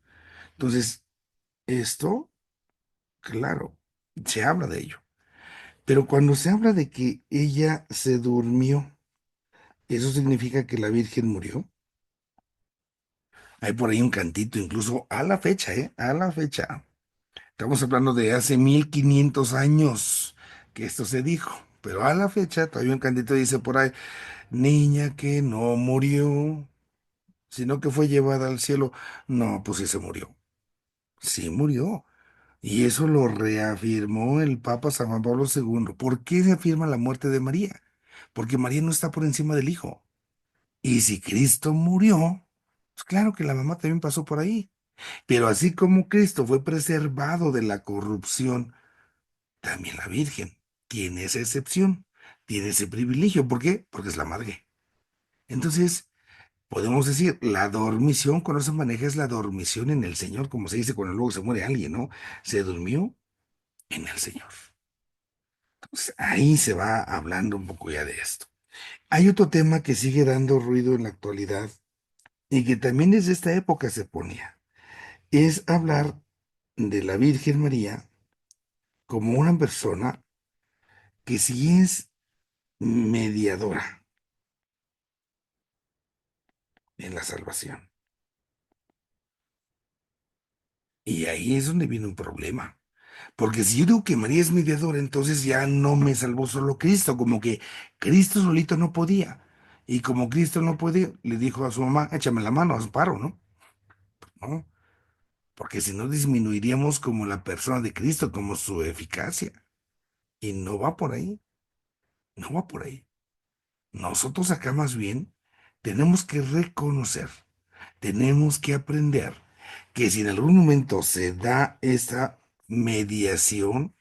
Entonces, esto, claro, se habla de ello. Pero cuando se habla de que ella se durmió, ¿eso significa que la Virgen murió? Hay por ahí un cantito, incluso a la fecha, ¿eh? A la fecha. Estamos hablando de hace 1500 años que esto se dijo, pero a la fecha todavía un cantito dice por ahí, niña que no murió, sino que fue llevada al cielo. No, pues sí se murió. Sí murió. Y eso lo reafirmó el Papa San Juan Pablo II. ¿Por qué se afirma la muerte de María? Porque María no está por encima del Hijo. Y si Cristo murió, pues claro que la mamá también pasó por ahí. Pero así como Cristo fue preservado de la corrupción, también la Virgen tiene esa excepción, tiene ese privilegio. ¿Por qué? Porque es la madre. Entonces, podemos decir, la dormición, cuando se maneja, es la dormición en el Señor, como se dice cuando luego se muere alguien, ¿no? Se durmió en el Señor. Entonces, ahí se va hablando un poco ya de esto. Hay otro tema que sigue dando ruido en la actualidad y que también desde esta época se ponía. Es hablar de la Virgen María como una persona que sí es mediadora en la salvación. Y ahí es donde viene un problema. Porque si yo digo que María es mediadora, entonces ya no me salvó solo Cristo, como que Cristo solito no podía. Y como Cristo no puede, le dijo a su mamá, échame la mano, haz paro, ¿no? ¿No? Porque si no disminuiríamos como la persona de Cristo, como su eficacia. Y no va por ahí, no va por ahí. Nosotros acá más bien tenemos que reconocer, tenemos que aprender que si en algún momento se da esa mediación,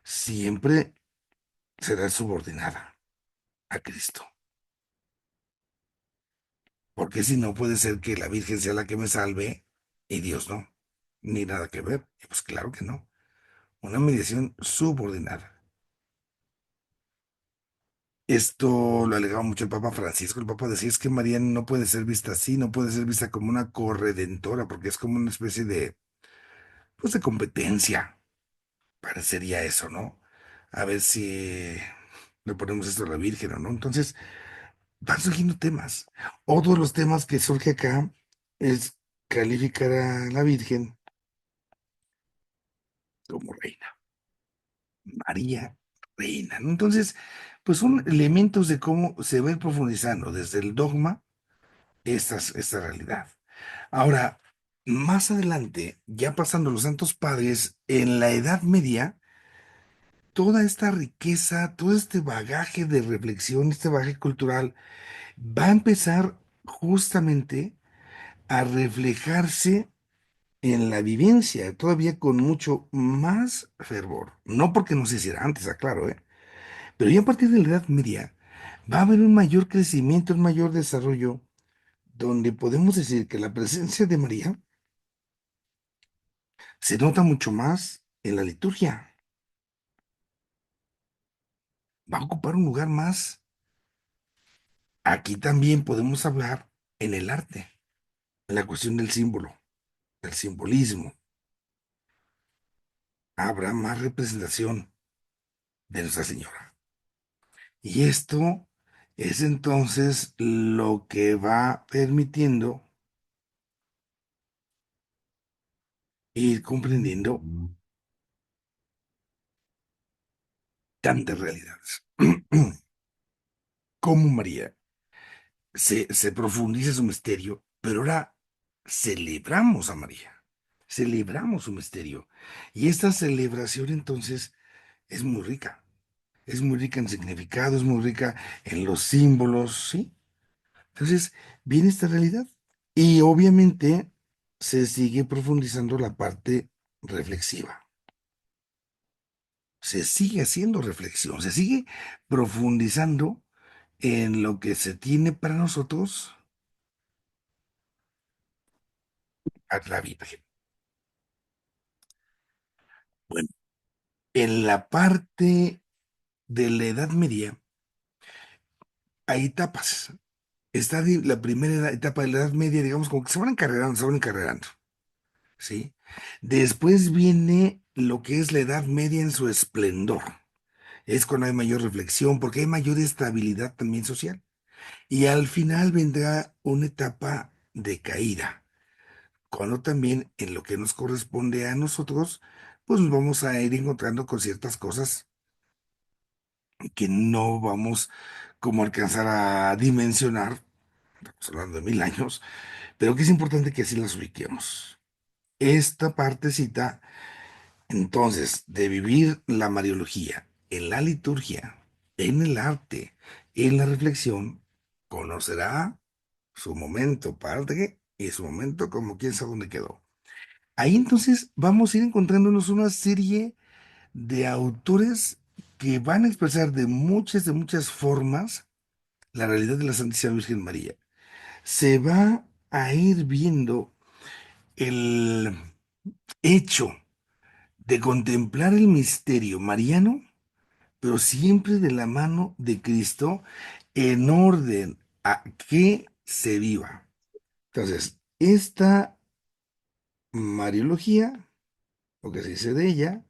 siempre será subordinada a Cristo. Porque si no, puede ser que la Virgen sea la que me salve y Dios no. Ni nada que ver. Y pues claro que no. Una mediación subordinada. Esto lo alegaba mucho el Papa Francisco. El Papa decía es que María no puede ser vista así, no puede ser vista como una corredentora, porque es como una especie de, pues de competencia. Parecería eso, ¿no? A ver si le ponemos esto a la Virgen o no. Entonces, van surgiendo temas. Otro de los temas que surge acá es calificar a la Virgen como reina. María reina, ¿no? Entonces, pues son elementos de cómo se va a ir profundizando desde el dogma esta realidad. Ahora, más adelante, ya pasando los Santos Padres, en la Edad Media, toda esta riqueza, todo este bagaje de reflexión, este bagaje cultural, va a empezar justamente a reflejarse en la vivencia, todavía con mucho más fervor. No porque no se hiciera antes, aclaro, ¿eh? Pero ya a partir de la Edad Media va a haber un mayor crecimiento, un mayor desarrollo, donde podemos decir que la presencia de María se nota mucho más en la liturgia. Va a ocupar un lugar más. Aquí también podemos hablar en el arte, en la cuestión del símbolo, del simbolismo. Habrá más representación de Nuestra Señora. Y esto es entonces lo que va permitiendo ir comprendiendo tantas realidades. Como María se profundiza su misterio, pero ahora celebramos a María, celebramos su misterio. Y esta celebración entonces es muy rica en significado, es muy rica en los símbolos, ¿sí? Entonces viene esta realidad y obviamente se sigue profundizando la parte reflexiva. Se sigue haciendo reflexión, se sigue profundizando en lo que se tiene para nosotros a la Virgen. Bueno, en la parte de la Edad Media hay etapas. La primera etapa de la Edad Media, digamos, como que se van encarrerando, ¿sí? Después viene lo que es la Edad Media en su esplendor. Es cuando hay mayor reflexión, porque hay mayor estabilidad también social. Y al final vendrá una etapa de caída, cuando también en lo que nos corresponde a nosotros, pues nos vamos a ir encontrando con ciertas cosas que no vamos como a alcanzar a dimensionar, estamos hablando de 1000 años, pero que es importante que así las ubiquemos. Esta partecita, entonces, de vivir la Mariología en la liturgia, en el arte, en la reflexión, conocerá su momento padre y su momento como quién sabe dónde quedó. Ahí entonces vamos a ir encontrándonos una serie de autores que van a expresar de muchas formas la realidad de la Santísima Virgen María. Se va a ir viendo el hecho de contemplar el misterio mariano, pero siempre de la mano de Cristo, en orden a que se viva. Entonces, esta Mariología, lo que se dice de ella,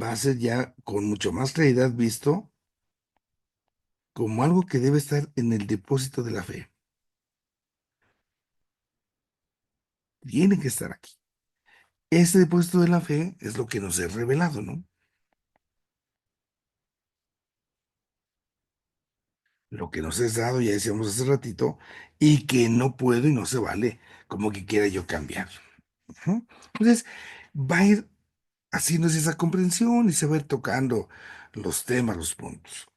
va a ser ya con mucho más claridad visto como algo que debe estar en el depósito de la fe. Tiene que estar aquí. Este depósito de la fe es lo que nos es revelado, ¿no? Lo que nos es dado, ya decíamos hace ratito, y que no puedo y no se vale, como que quiera yo cambiar. Ujú. Entonces, va a ir haciéndose esa comprensión y se va a ir tocando los temas, los puntos.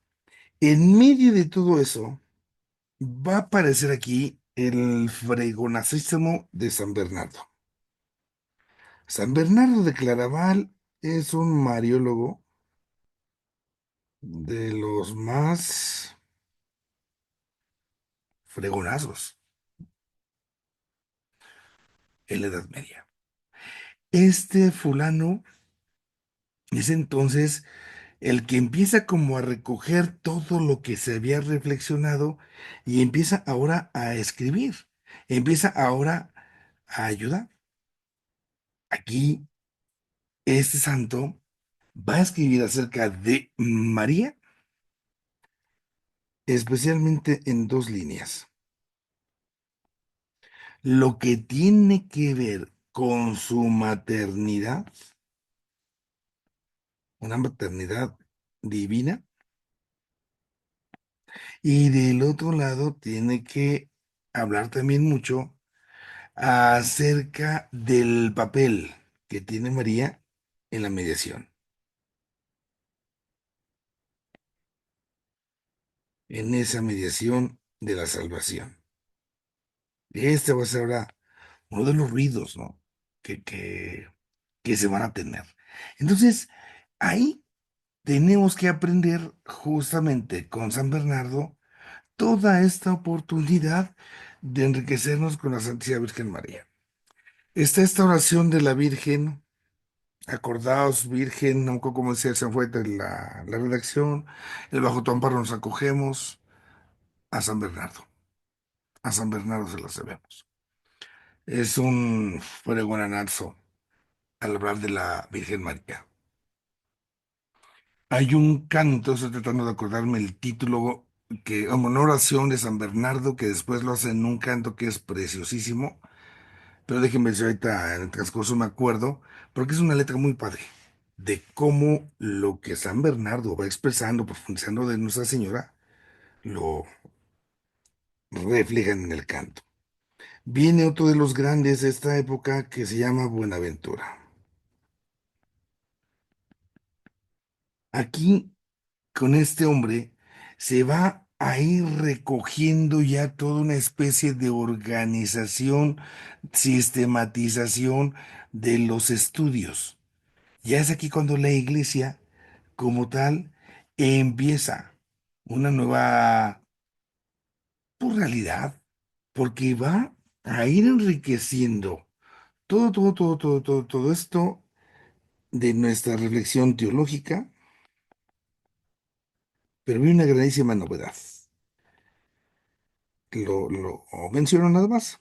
En medio de todo eso, va a aparecer aquí el fregonacísimo de San Bernardo. San Bernardo de Claraval es un mariólogo de los más fregonazos en la Edad Media. Este fulano es entonces el que empieza como a recoger todo lo que se había reflexionado y empieza ahora a escribir, empieza ahora a ayudar. Aquí, este santo va a escribir acerca de María, especialmente en dos líneas. Lo que tiene que ver con su maternidad, una maternidad divina, y del otro lado tiene que hablar también mucho acerca del papel que tiene María en la mediación, en esa mediación de la salvación. Este va a ser ahora uno de los ruidos, ¿no? Que, que, que se van a tener. Entonces, ahí tenemos que aprender justamente con San Bernardo toda esta oportunidad de enriquecernos con la Santísima Virgen María. Está esta oración de la Virgen. Acordaos, Virgen, un poco como decía San Fuente en la redacción, el bajo tu amparo nos acogemos a San Bernardo. A San Bernardo se lo sabemos. Es un fregonanazo al hablar de la Virgen María. Hay un canto, estoy tratando de acordarme el título, que, como una oración de San Bernardo, que después lo hace en un canto que es preciosísimo, pero déjenme ver si ahorita en el transcurso me acuerdo, porque es una letra muy padre, de cómo lo que San Bernardo va expresando, profundizando de Nuestra Señora, lo reflejan en el canto. Viene otro de los grandes de esta época que se llama Buenaventura. Aquí, con este hombre, se va a ir recogiendo ya toda una especie de organización, sistematización de los estudios. Ya es aquí cuando la iglesia, como tal, empieza una nueva pues, realidad, porque va a ir enriqueciendo todo esto de nuestra reflexión teológica, pero hay una grandísima novedad. Lo menciono nada más.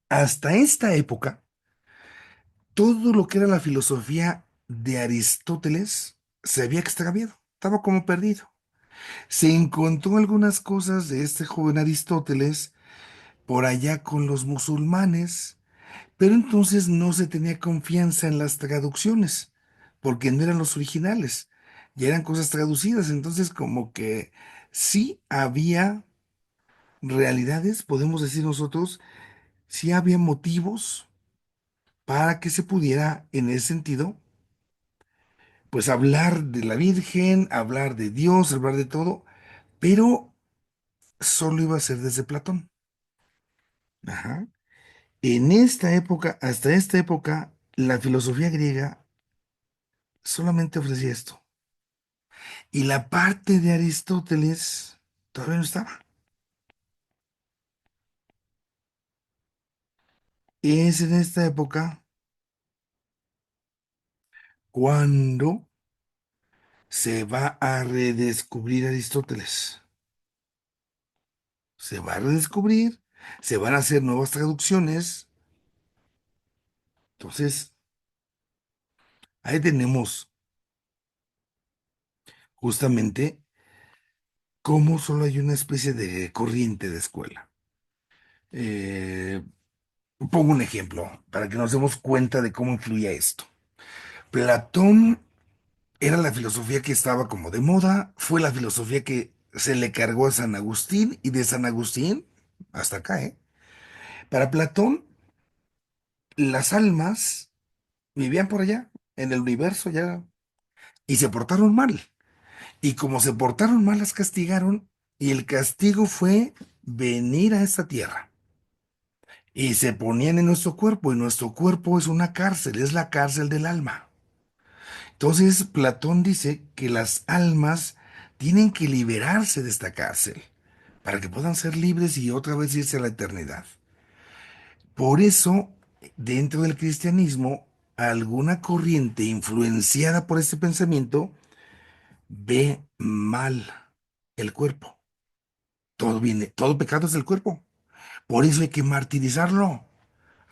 Hasta esta época, todo lo que era la filosofía de Aristóteles se había extraviado, estaba como perdido. Se encontró algunas cosas de este joven Aristóteles por allá con los musulmanes, pero entonces no se tenía confianza en las traducciones, porque no eran los originales, ya eran cosas traducidas, entonces como que sí había realidades, podemos decir nosotros, sí había motivos para que se pudiera, en ese sentido, pues hablar de la Virgen, hablar de Dios, hablar de todo, pero solo iba a ser desde Platón. Ajá. En esta época, hasta esta época, la filosofía griega solamente ofrecía esto. Y la parte de Aristóteles todavía no estaba. Es en esta época cuando se va a redescubrir Aristóteles. Se va a redescubrir, se van a hacer nuevas traducciones. Entonces, ahí tenemos justamente cómo solo hay una especie de corriente de escuela. Eh, Pongo un ejemplo para que nos demos cuenta de cómo influía esto. Platón era la filosofía que estaba como de moda, fue la filosofía que se le cargó a San Agustín y de San Agustín hasta acá, ¿eh? Para Platón, las almas vivían por allá, en el universo ya, y se portaron mal. Y como se portaron mal, las castigaron, y el castigo fue venir a esta tierra. Y se ponían en nuestro cuerpo, y nuestro cuerpo es una cárcel, es la cárcel del alma. Entonces, Platón dice que las almas tienen que liberarse de esta cárcel para que puedan ser libres y otra vez irse a la eternidad. Por eso, dentro del cristianismo, alguna corriente influenciada por este pensamiento ve mal el cuerpo. Todo viene, todo pecado es del cuerpo. Por eso hay que martirizarlo.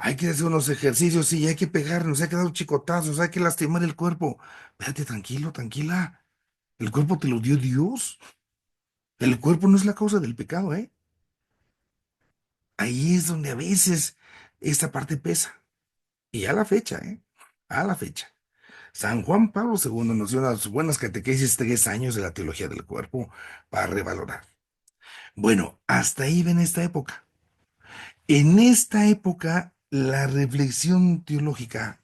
Hay que hacer unos ejercicios, sí, hay que pegarnos, hay que dar chicotazos, hay que lastimar el cuerpo. Espérate, tranquilo, tranquila. El cuerpo te lo dio Dios. El cuerpo no es la causa del pecado, ¿eh? Ahí es donde a veces esta parte pesa. Y a la fecha, ¿eh? A la fecha. San Juan Pablo II nos dio unas buenas catequesis 3 años de la teología del cuerpo para revalorar. Bueno, hasta ahí ven esta época. En esta época, la reflexión teológica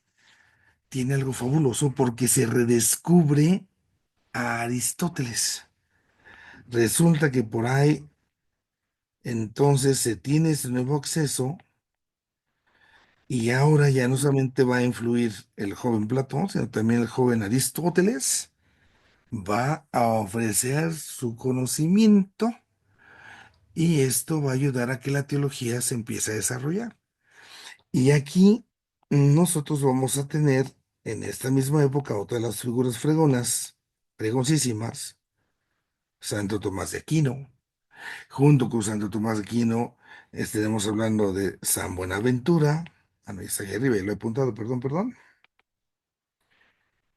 tiene algo fabuloso porque se redescubre a Aristóteles. Resulta que por ahí entonces se tiene ese nuevo acceso y ahora ya no solamente va a influir el joven Platón, sino también el joven Aristóteles va a ofrecer su conocimiento y esto va a ayudar a que la teología se empiece a desarrollar. Y aquí nosotros vamos a tener en esta misma época otra de las figuras fregonas, fregoncísimas, Santo Tomás de Aquino. Junto con Santo Tomás de Aquino estaremos hablando de San Buenaventura. Ah, no, está ahí arriba, lo he apuntado, perdón, perdón.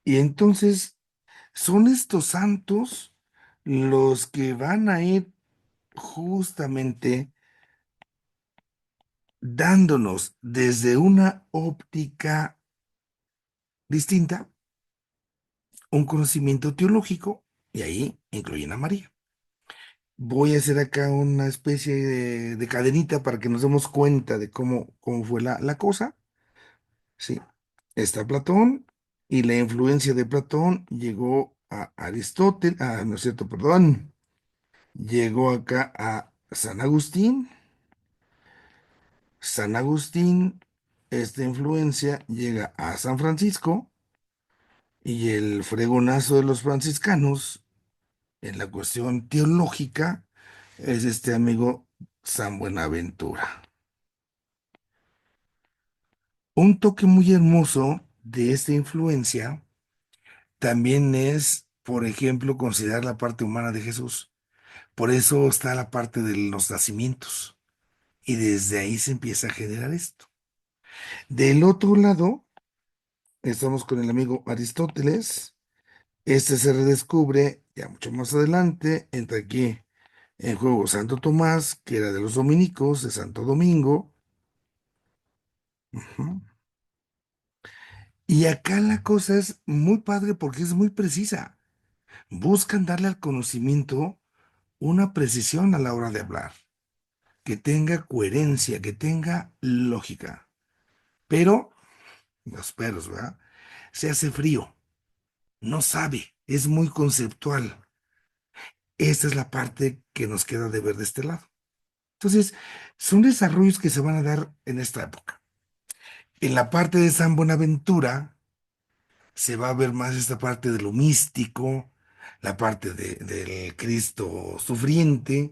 Y entonces son estos santos los que van a ir justamente dándonos desde una óptica distinta un conocimiento teológico, y ahí incluyen a María. Voy a hacer acá una especie de cadenita para que nos demos cuenta de cómo fue la cosa. Sí, está Platón y la influencia de Platón llegó a Aristóteles, no es cierto, perdón, llegó acá a San Agustín. San Agustín, esta influencia llega a San Francisco y el fregonazo de los franciscanos en la cuestión teológica es este amigo San Buenaventura. Un toque muy hermoso de esta influencia también es, por ejemplo, considerar la parte humana de Jesús. Por eso está la parte de los nacimientos. Y desde ahí se empieza a generar esto. Del otro lado, estamos con el amigo Aristóteles. Este se redescubre ya mucho más adelante. Entra aquí en juego Santo Tomás, que era de los dominicos, de Santo Domingo. Ujú. Y acá la cosa es muy padre porque es muy precisa. Buscan darle al conocimiento una precisión a la hora de hablar, que tenga coherencia, que tenga lógica. Pero, los perros, ¿verdad? Se hace frío, no sabe, es muy conceptual. Esta es la parte que nos queda de ver de este lado. Entonces, son desarrollos que se van a dar en esta época. En la parte de San Buenaventura se va a ver más esta parte de lo místico, la parte del Cristo sufriente.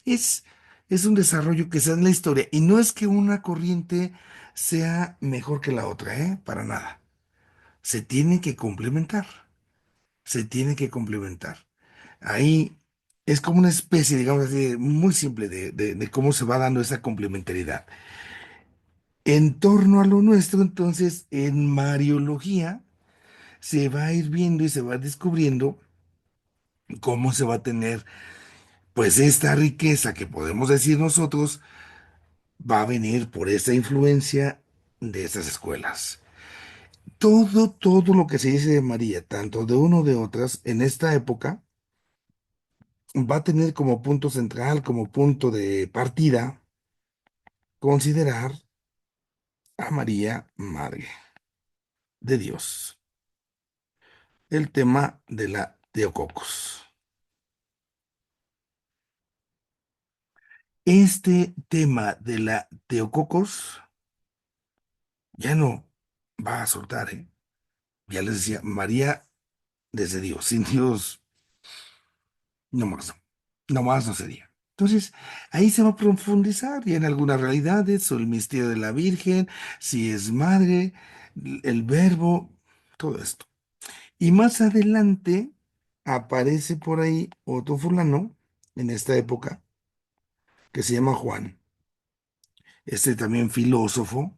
Es, es un desarrollo que se da en la historia. Y no es que una corriente sea mejor que la otra, ¿eh? Para nada. Se tiene que complementar. Se tiene que complementar. Ahí es como una especie, digamos así, muy simple de cómo se va dando esa complementariedad. En torno a lo nuestro, entonces, en Mariología se va a ir viendo y se va descubriendo cómo se va a tener, pues esta riqueza que podemos decir nosotros va a venir por esa influencia de esas escuelas. Todo lo que se dice de María, tanto de uno de otras, en esta época, va a tener como punto central, como punto de partida, considerar a María Madre de Dios. El tema de la Teococos. Este tema de la Teococos ya no va a soltar, ¿eh? Ya les decía, María desde Dios. Sin Dios, no más, no más no sería. Entonces, ahí se va a profundizar ya en algunas realidades, o el misterio de la Virgen, si es madre, el verbo, todo esto. Y más adelante aparece por ahí otro fulano en esta época que se llama Juan, este también filósofo,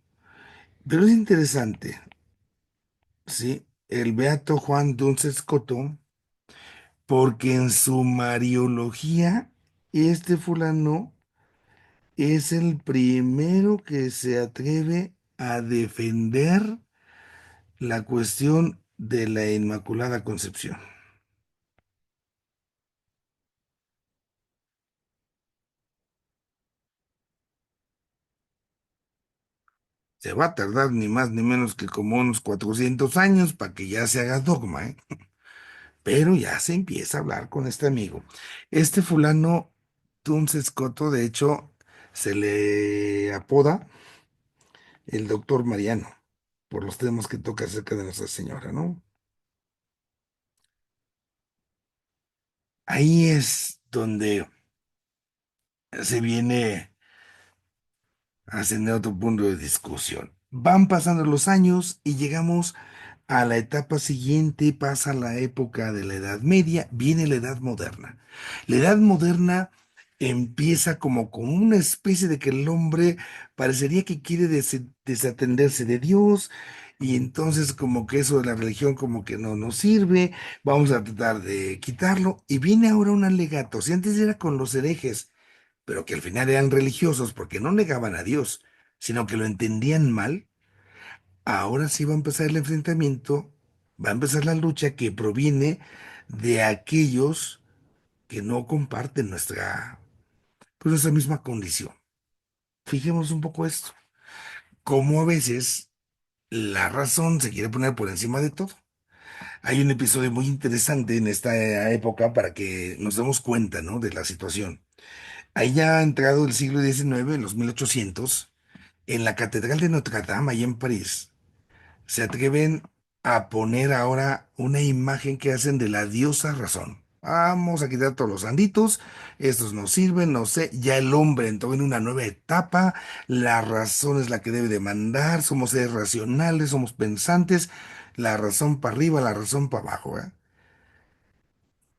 pero es interesante, ¿sí? El beato Juan Duns Scoto, porque en su Mariología, este fulano es el primero que se atreve a defender la cuestión de la Inmaculada Concepción. Se va a tardar ni más ni menos que como unos 400 años para que ya se haga dogma, ¿eh? Pero ya se empieza a hablar con este amigo. Este fulano, Duns Scoto, de hecho, se le apoda el doctor Mariano, por los temas que toca acerca de Nuestra Señora, ¿no? Ahí es donde se viene a ascender a otro punto de discusión. Van pasando los años y llegamos a la etapa siguiente, pasa la época de la Edad Media, viene la Edad Moderna. La Edad Moderna empieza como una especie de que el hombre parecería que quiere desatenderse de Dios, y entonces como que eso de la religión como que no nos sirve, vamos a tratar de quitarlo, y viene ahora un alegato. Si antes era con los herejes, pero que al final eran religiosos porque no negaban a Dios, sino que lo entendían mal. Ahora sí va a empezar el enfrentamiento, va a empezar la lucha que proviene de aquellos que no comparten pues nuestra misma condición. Fijemos un poco esto, cómo a veces la razón se quiere poner por encima de todo. Hay un episodio muy interesante en esta época para que nos demos cuenta, ¿no?, de la situación. Ahí ya ha entrado el siglo XIX, en los 1800, en la Catedral de Notre Dame, ahí en París, se atreven a poner ahora una imagen que hacen de la diosa razón. Vamos a quitar todos los sanditos, estos nos sirven, no sé, ya el hombre entró en una nueva etapa, la razón es la que debe de mandar, somos seres racionales, somos pensantes, la razón para arriba, la razón para abajo, ¿eh?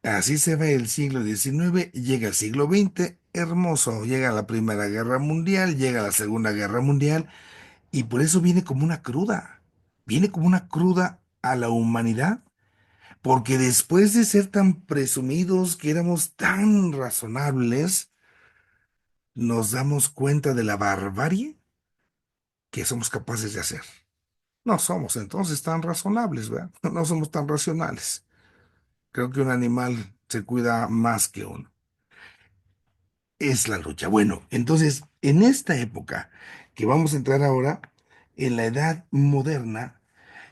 Así se va el siglo XIX, llega el siglo XX, hermoso, llega la Primera Guerra Mundial, llega la Segunda Guerra Mundial, y por eso viene como una cruda a la humanidad, porque después de ser tan presumidos, que éramos tan razonables, nos damos cuenta de la barbarie que somos capaces de hacer. No somos entonces tan razonables, ¿verdad? No somos tan racionales. Creo que un animal se cuida más que uno. Es la lucha. Bueno, entonces, en esta época que vamos a entrar ahora, en la edad moderna,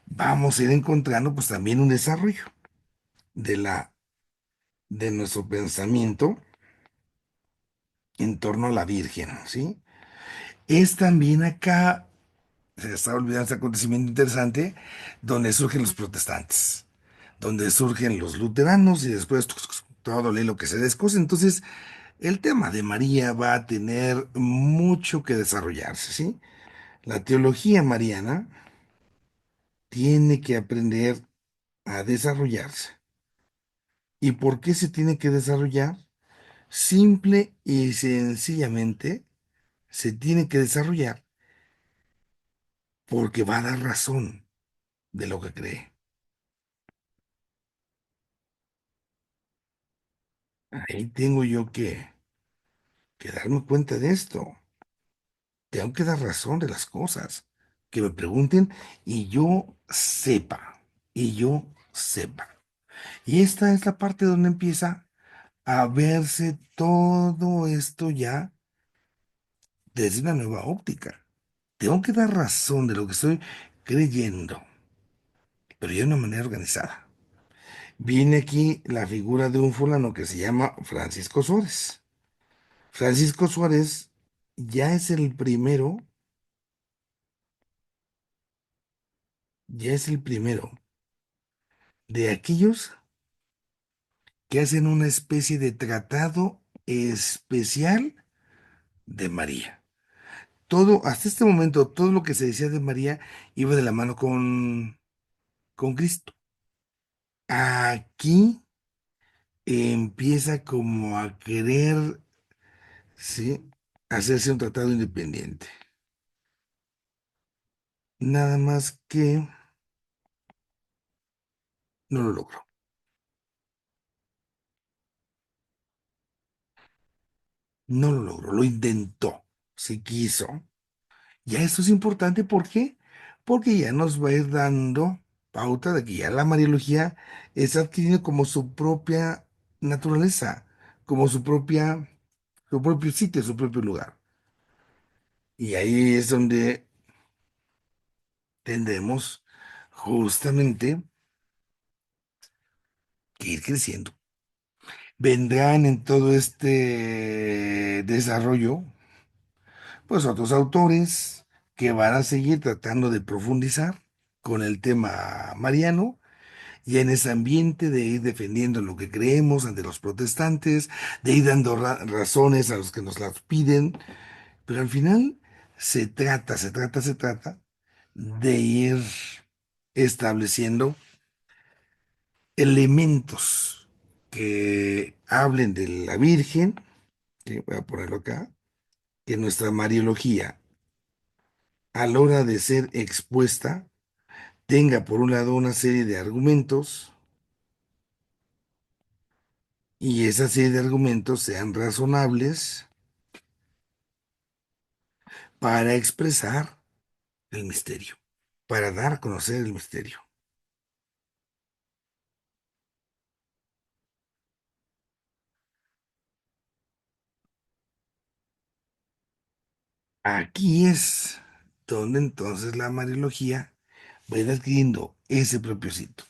vamos a ir encontrando pues también un desarrollo de de nuestro pensamiento en torno a la Virgen, ¿sí? Es también acá, se está olvidando este acontecimiento interesante, donde surgen los protestantes, donde surgen los luteranos, y después todo lo que se descoce. Entonces, el tema de María va a tener mucho que desarrollarse, ¿sí? La teología mariana tiene que aprender a desarrollarse. ¿Y por qué se tiene que desarrollar? Simple y sencillamente se tiene que desarrollar porque va a dar razón de lo que cree. Ahí tengo yo que darme cuenta de esto. Tengo que dar razón de las cosas. Que me pregunten y yo sepa. Y yo sepa. Y esta es la parte donde empieza a verse todo esto ya desde una nueva óptica. Tengo que dar razón de lo que estoy creyendo, pero ya de una manera organizada. Viene aquí la figura de un fulano que se llama Francisco Suárez. Francisco Suárez ya es el primero, ya es el primero de aquellos que hacen una especie de tratado especial de María. Todo, hasta este momento, todo lo que se decía de María iba de la mano con Cristo. Aquí empieza como a querer, ¿sí? Hacerse un tratado independiente. Nada más que no lo logró. No lo logró, lo intentó, se quiso. Ya esto es importante, ¿por qué? Porque ya nos va a ir dando pauta de que ya la Mariología está adquiriendo como su propia naturaleza, como su propio sitio, su propio lugar. Y ahí es donde tendremos justamente que ir creciendo. Vendrán en todo este desarrollo, pues otros autores que van a seguir tratando de profundizar con el tema mariano y en ese ambiente de ir defendiendo lo que creemos ante los protestantes, de ir dando razones a los que nos las piden, pero al final se trata de ir estableciendo elementos que hablen de la Virgen, que voy a ponerlo acá, que nuestra Mariología, a la hora de ser expuesta, tenga por un lado una serie de argumentos y esa serie de argumentos sean razonables para expresar el misterio, para dar a conocer el misterio. Aquí es donde entonces la Mariología va a ir adquiriendo ese propósito.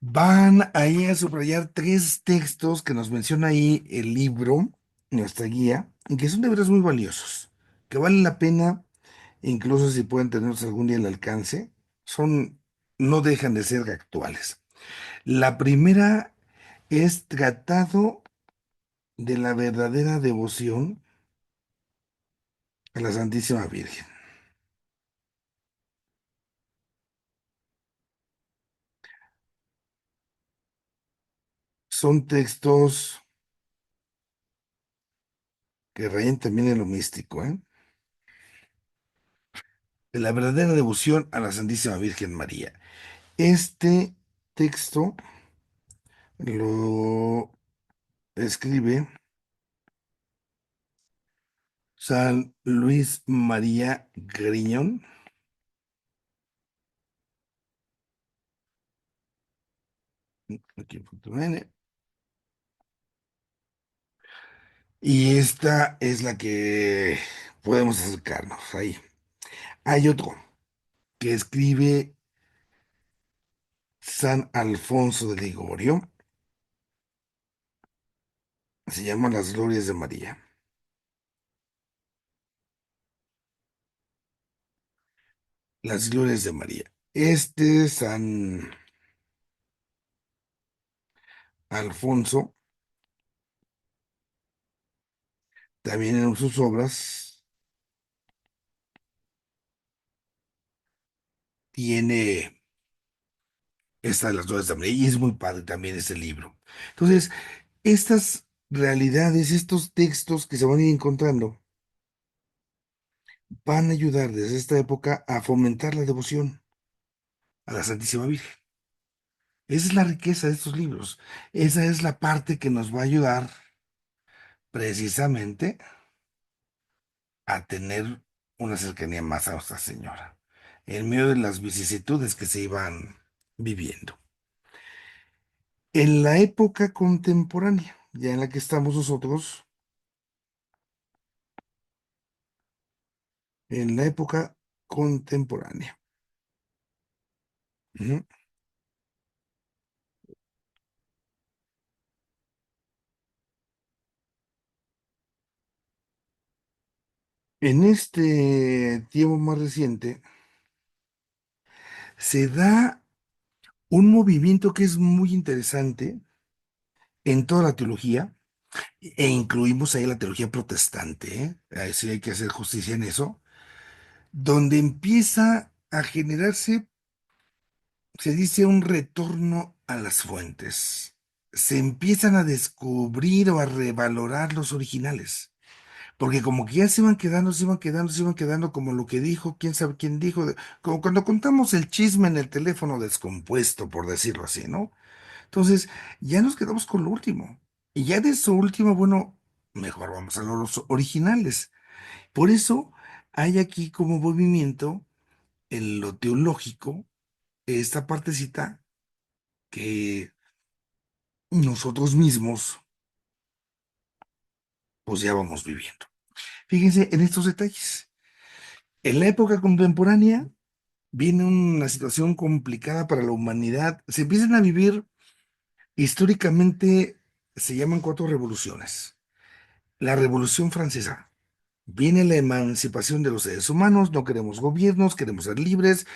Van ahí a subrayar tres textos que nos menciona ahí el libro, nuestra guía, y que son de veras muy valiosos, que valen la pena, incluso si pueden tenerlos algún día al alcance, son, no dejan de ser actuales. La primera es Tratado de la verdadera devoción a la Santísima Virgen. Son textos que rayan también en lo místico, ¿eh? De la verdadera devoción a la Santísima Virgen María. Este texto lo escribe San Luis María Griñón. Aquí, punto N. Y esta es la que podemos acercarnos ahí. Hay otro que escribe San Alfonso de Ligorio. Se llama Las Glorias de María. Las Glorias de María. Este San Alfonso, también en sus obras, tiene esta de las Glorias de María y es muy padre también este libro. Entonces, estas realidades, estos textos que se van a ir encontrando, van a ayudar desde esta época a fomentar la devoción a la Santísima Virgen. Esa es la riqueza de estos libros. Esa es la parte que nos va a ayudar precisamente a tener una cercanía más a Nuestra Señora, en medio de las vicisitudes que se iban viviendo. En la época contemporánea, ya en la que estamos nosotros, en la época contemporánea. Ujú. En este tiempo más reciente, se da un movimiento que es muy interesante en toda la teología, e incluimos ahí la teología protestante, ¿eh? Ahí sí hay que hacer justicia en eso, donde empieza a generarse, se dice, un retorno a las fuentes. Se empiezan a descubrir o a revalorar los originales. Porque como que ya se iban quedando, se iban quedando, se iban quedando como lo que dijo, quién sabe quién dijo, como cuando contamos el chisme en el teléfono descompuesto, por decirlo así, ¿no? Entonces, ya nos quedamos con lo último. Y ya de eso último, bueno, mejor vamos a los originales. Por eso hay aquí como movimiento en lo teológico esta partecita que nosotros mismos pues ya vamos viviendo. Fíjense en estos detalles. En la época contemporánea viene una situación complicada para la humanidad. Se empiezan a vivir históricamente, se llaman cuatro revoluciones. La Revolución Francesa. Viene la emancipación de los seres humanos, no queremos gobiernos, queremos ser libres.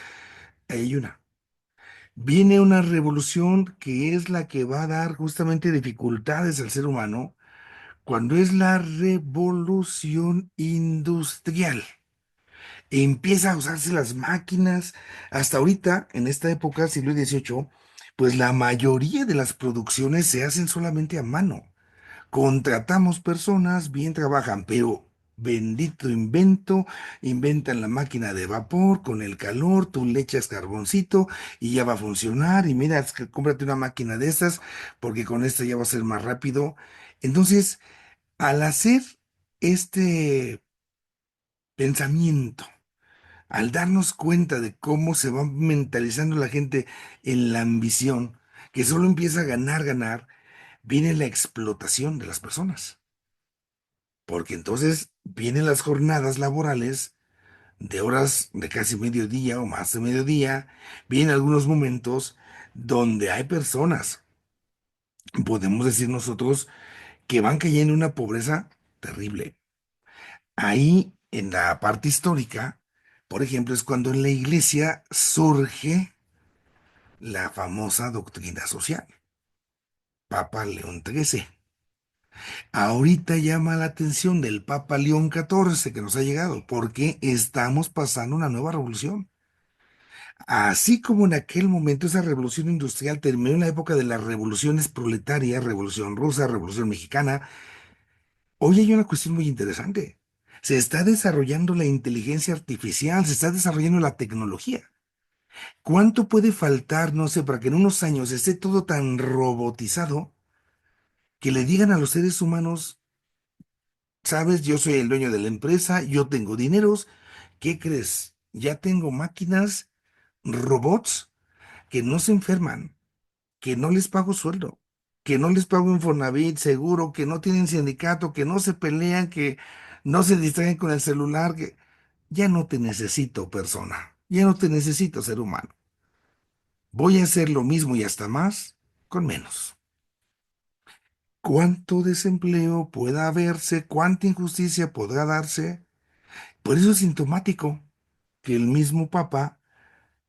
Ahí hay una. Viene una revolución que es la que va a dar justamente dificultades al ser humano cuando es la revolución industrial. Empieza a usarse las máquinas. Hasta ahorita, en esta época, siglo XVIII, pues la mayoría de las producciones se hacen solamente a mano. Contratamos personas, bien trabajan, pero bendito invento, inventan la máquina de vapor con el calor, tú le echas carboncito y ya va a funcionar. Y mira, es que cómprate una máquina de estas porque con esta ya va a ser más rápido. Entonces, al hacer este pensamiento, al darnos cuenta de cómo se va mentalizando la gente en la ambición, que solo empieza a ganar, ganar, viene la explotación de las personas. Porque entonces vienen las jornadas laborales de horas de casi mediodía o más de mediodía, vienen algunos momentos donde hay personas, podemos decir nosotros, que van cayendo en una pobreza terrible. Ahí, en la parte histórica, por ejemplo, es cuando en la iglesia surge la famosa doctrina social, Papa León XIII. Ahorita llama la atención del Papa León XIV que nos ha llegado, porque estamos pasando una nueva revolución. Así como en aquel momento esa revolución industrial terminó en la época de las revoluciones proletarias, revolución rusa, revolución mexicana, hoy hay una cuestión muy interesante. Se está desarrollando la inteligencia artificial, se está desarrollando la tecnología. ¿Cuánto puede faltar, no sé, para que en unos años esté todo tan robotizado que le digan a los seres humanos, sabes, yo soy el dueño de la empresa, yo tengo dineros, ¿qué crees? Ya tengo máquinas, robots que no se enferman, que no les pago sueldo, que no les pago Infonavit, seguro, que no tienen sindicato, que no se pelean, que no se distraen con el celular, que ya no te necesito, persona, ya no te necesito, ser humano. Voy a hacer lo mismo y hasta más con menos. ¿Cuánto desempleo pueda haberse? ¿Cuánta injusticia podrá darse? Por eso es sintomático que el mismo Papa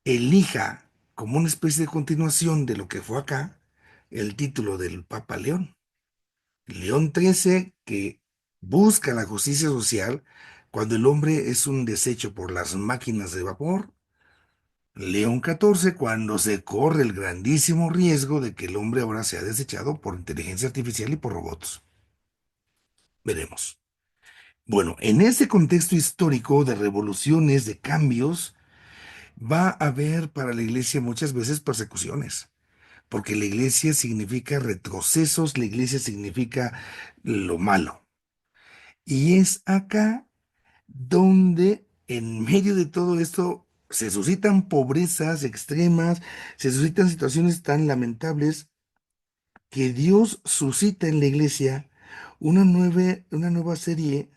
elija como una especie de continuación de lo que fue acá el título del Papa León. León XIII que busca la justicia social cuando el hombre es un desecho por las máquinas de vapor. León XIV cuando se corre el grandísimo riesgo de que el hombre ahora sea desechado por inteligencia artificial y por robots. Veremos. Bueno, en ese contexto histórico de revoluciones, de cambios, va a haber para la iglesia muchas veces persecuciones, porque la iglesia significa retrocesos, la iglesia significa lo malo. Y es acá donde en medio de todo esto se suscitan pobrezas extremas, se suscitan situaciones tan lamentables que Dios suscita en la iglesia una nueva serie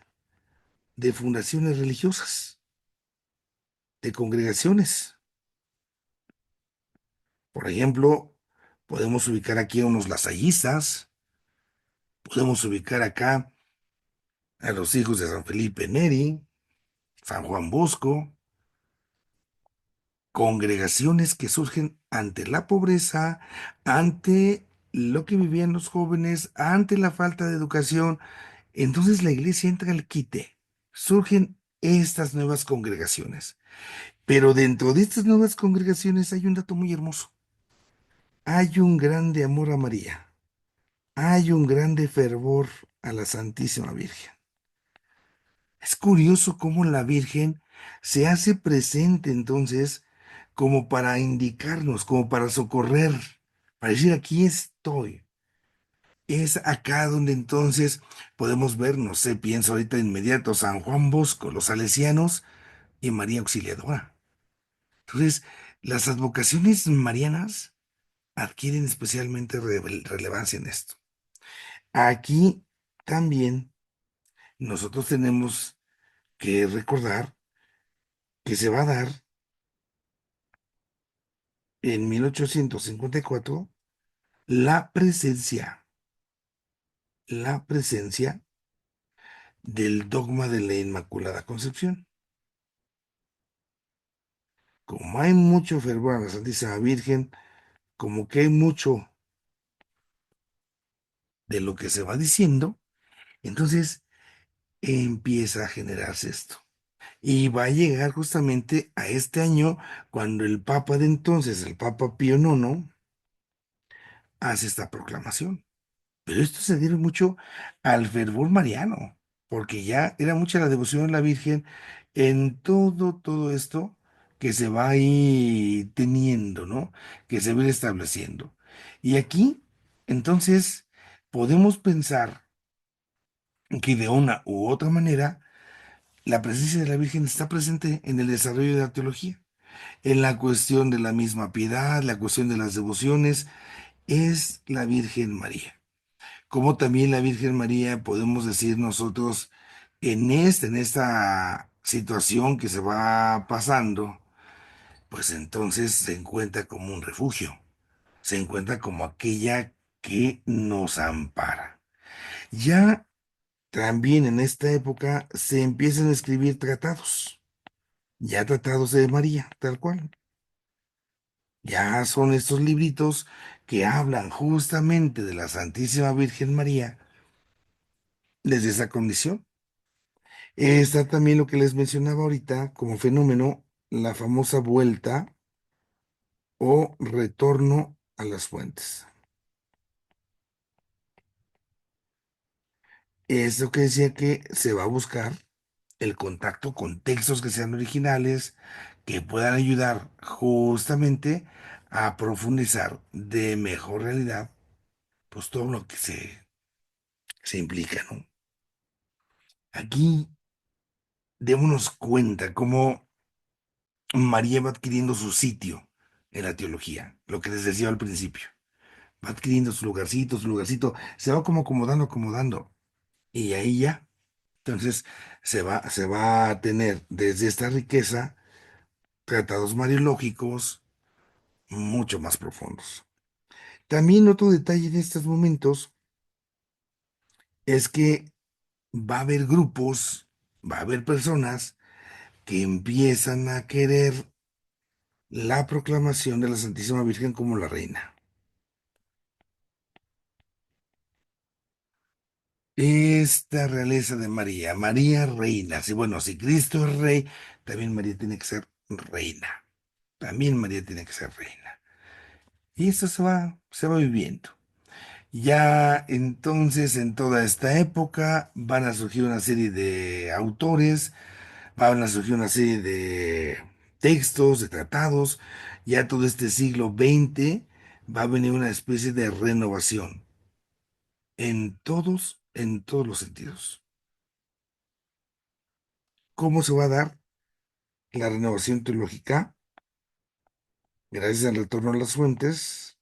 de fundaciones religiosas, de congregaciones. Por ejemplo, podemos ubicar aquí a unos lasallistas, podemos ubicar acá a los hijos de San Felipe Neri, San Juan Bosco, congregaciones que surgen ante la pobreza, ante lo que vivían los jóvenes, ante la falta de educación. Entonces la iglesia entra al quite. Surgen estas nuevas congregaciones. Pero dentro de estas nuevas congregaciones hay un dato muy hermoso. Hay un grande amor a María. Hay un grande fervor a la Santísima Virgen. Es curioso cómo la Virgen se hace presente entonces como para indicarnos, como para socorrer, para decir aquí estoy. Es acá donde entonces podemos ver, no sé, pienso ahorita de inmediato, San Juan Bosco, los salesianos y María Auxiliadora. Entonces, las advocaciones marianas adquieren especialmente relevancia en esto. Aquí también nosotros tenemos que recordar que se va a dar en 1854 la presencia del dogma de la Inmaculada Concepción. Como hay mucho fervor a la Santísima Virgen, como que hay mucho de lo que se va diciendo, entonces empieza a generarse esto. Y va a llegar justamente a este año cuando el Papa de entonces, el Papa Pío IX, hace esta proclamación. Pero esto se debe mucho al fervor mariano, porque ya era mucha la devoción a la Virgen en todo esto que se va ahí teniendo, ¿no? Que se va a ir estableciendo. Y aquí, entonces, podemos pensar que de una u otra manera, la presencia de la Virgen está presente en el desarrollo de la teología, en la cuestión de la misma piedad, la cuestión de las devociones, es la Virgen María. Como también la Virgen María, podemos decir nosotros, en esta situación que se va pasando, pues entonces se encuentra como un refugio, se encuentra como aquella que nos ampara. Ya también en esta época se empiezan a escribir tratados, ya tratados de María, tal cual. Ya son estos libritos que hablan justamente de la Santísima Virgen María desde esa condición. Está también lo que les mencionaba ahorita como fenómeno, la famosa vuelta o retorno a las fuentes. Es lo que decía que se va a buscar el contacto con textos que sean originales, que puedan ayudar justamente a profundizar de mejor realidad, pues todo lo que se implica, ¿no? Aquí démonos cuenta cómo María va adquiriendo su sitio en la teología, lo que les decía al principio. Va adquiriendo su lugarcito, se va como acomodando, acomodando. Y ahí ya, entonces se va a tener desde esta riqueza tratados mariológicos mucho más profundos. También otro detalle en estos momentos es que va a haber grupos, va a haber personas que empiezan a querer la proclamación de la Santísima Virgen como la reina. Esta realeza de María, María reina. Sí, bueno, si Cristo es rey, también María tiene que ser reina. También María tiene que ser reina. Y esto se va viviendo. Ya entonces, en toda esta época, van a surgir una serie de autores, van a surgir una serie de textos, de tratados. Ya todo este siglo XX va a venir una especie de renovación en todos los sentidos. ¿Cómo se va a dar la renovación teológica? Gracias al retorno a las fuentes,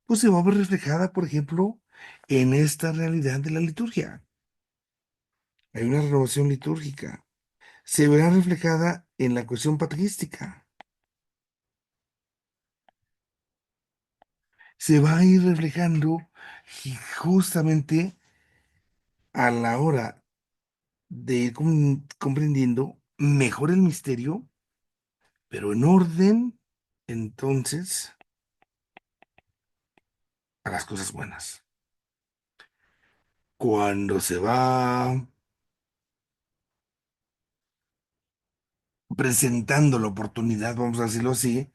pues se va a ver reflejada, por ejemplo, en esta realidad de la liturgia. Hay una renovación litúrgica. Se verá reflejada en la cuestión patrística. Se va a ir reflejando justamente a la hora de ir comprendiendo mejor el misterio, pero en orden, entonces, a las cosas buenas. Cuando se va presentando la oportunidad, vamos a decirlo así,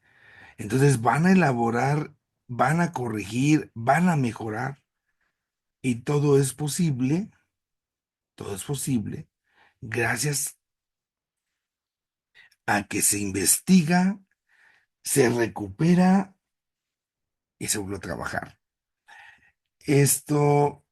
entonces van a elaborar, van a corregir, van a mejorar y todo es posible gracias a que se investiga, se recupera y se vuelve a trabajar. Esto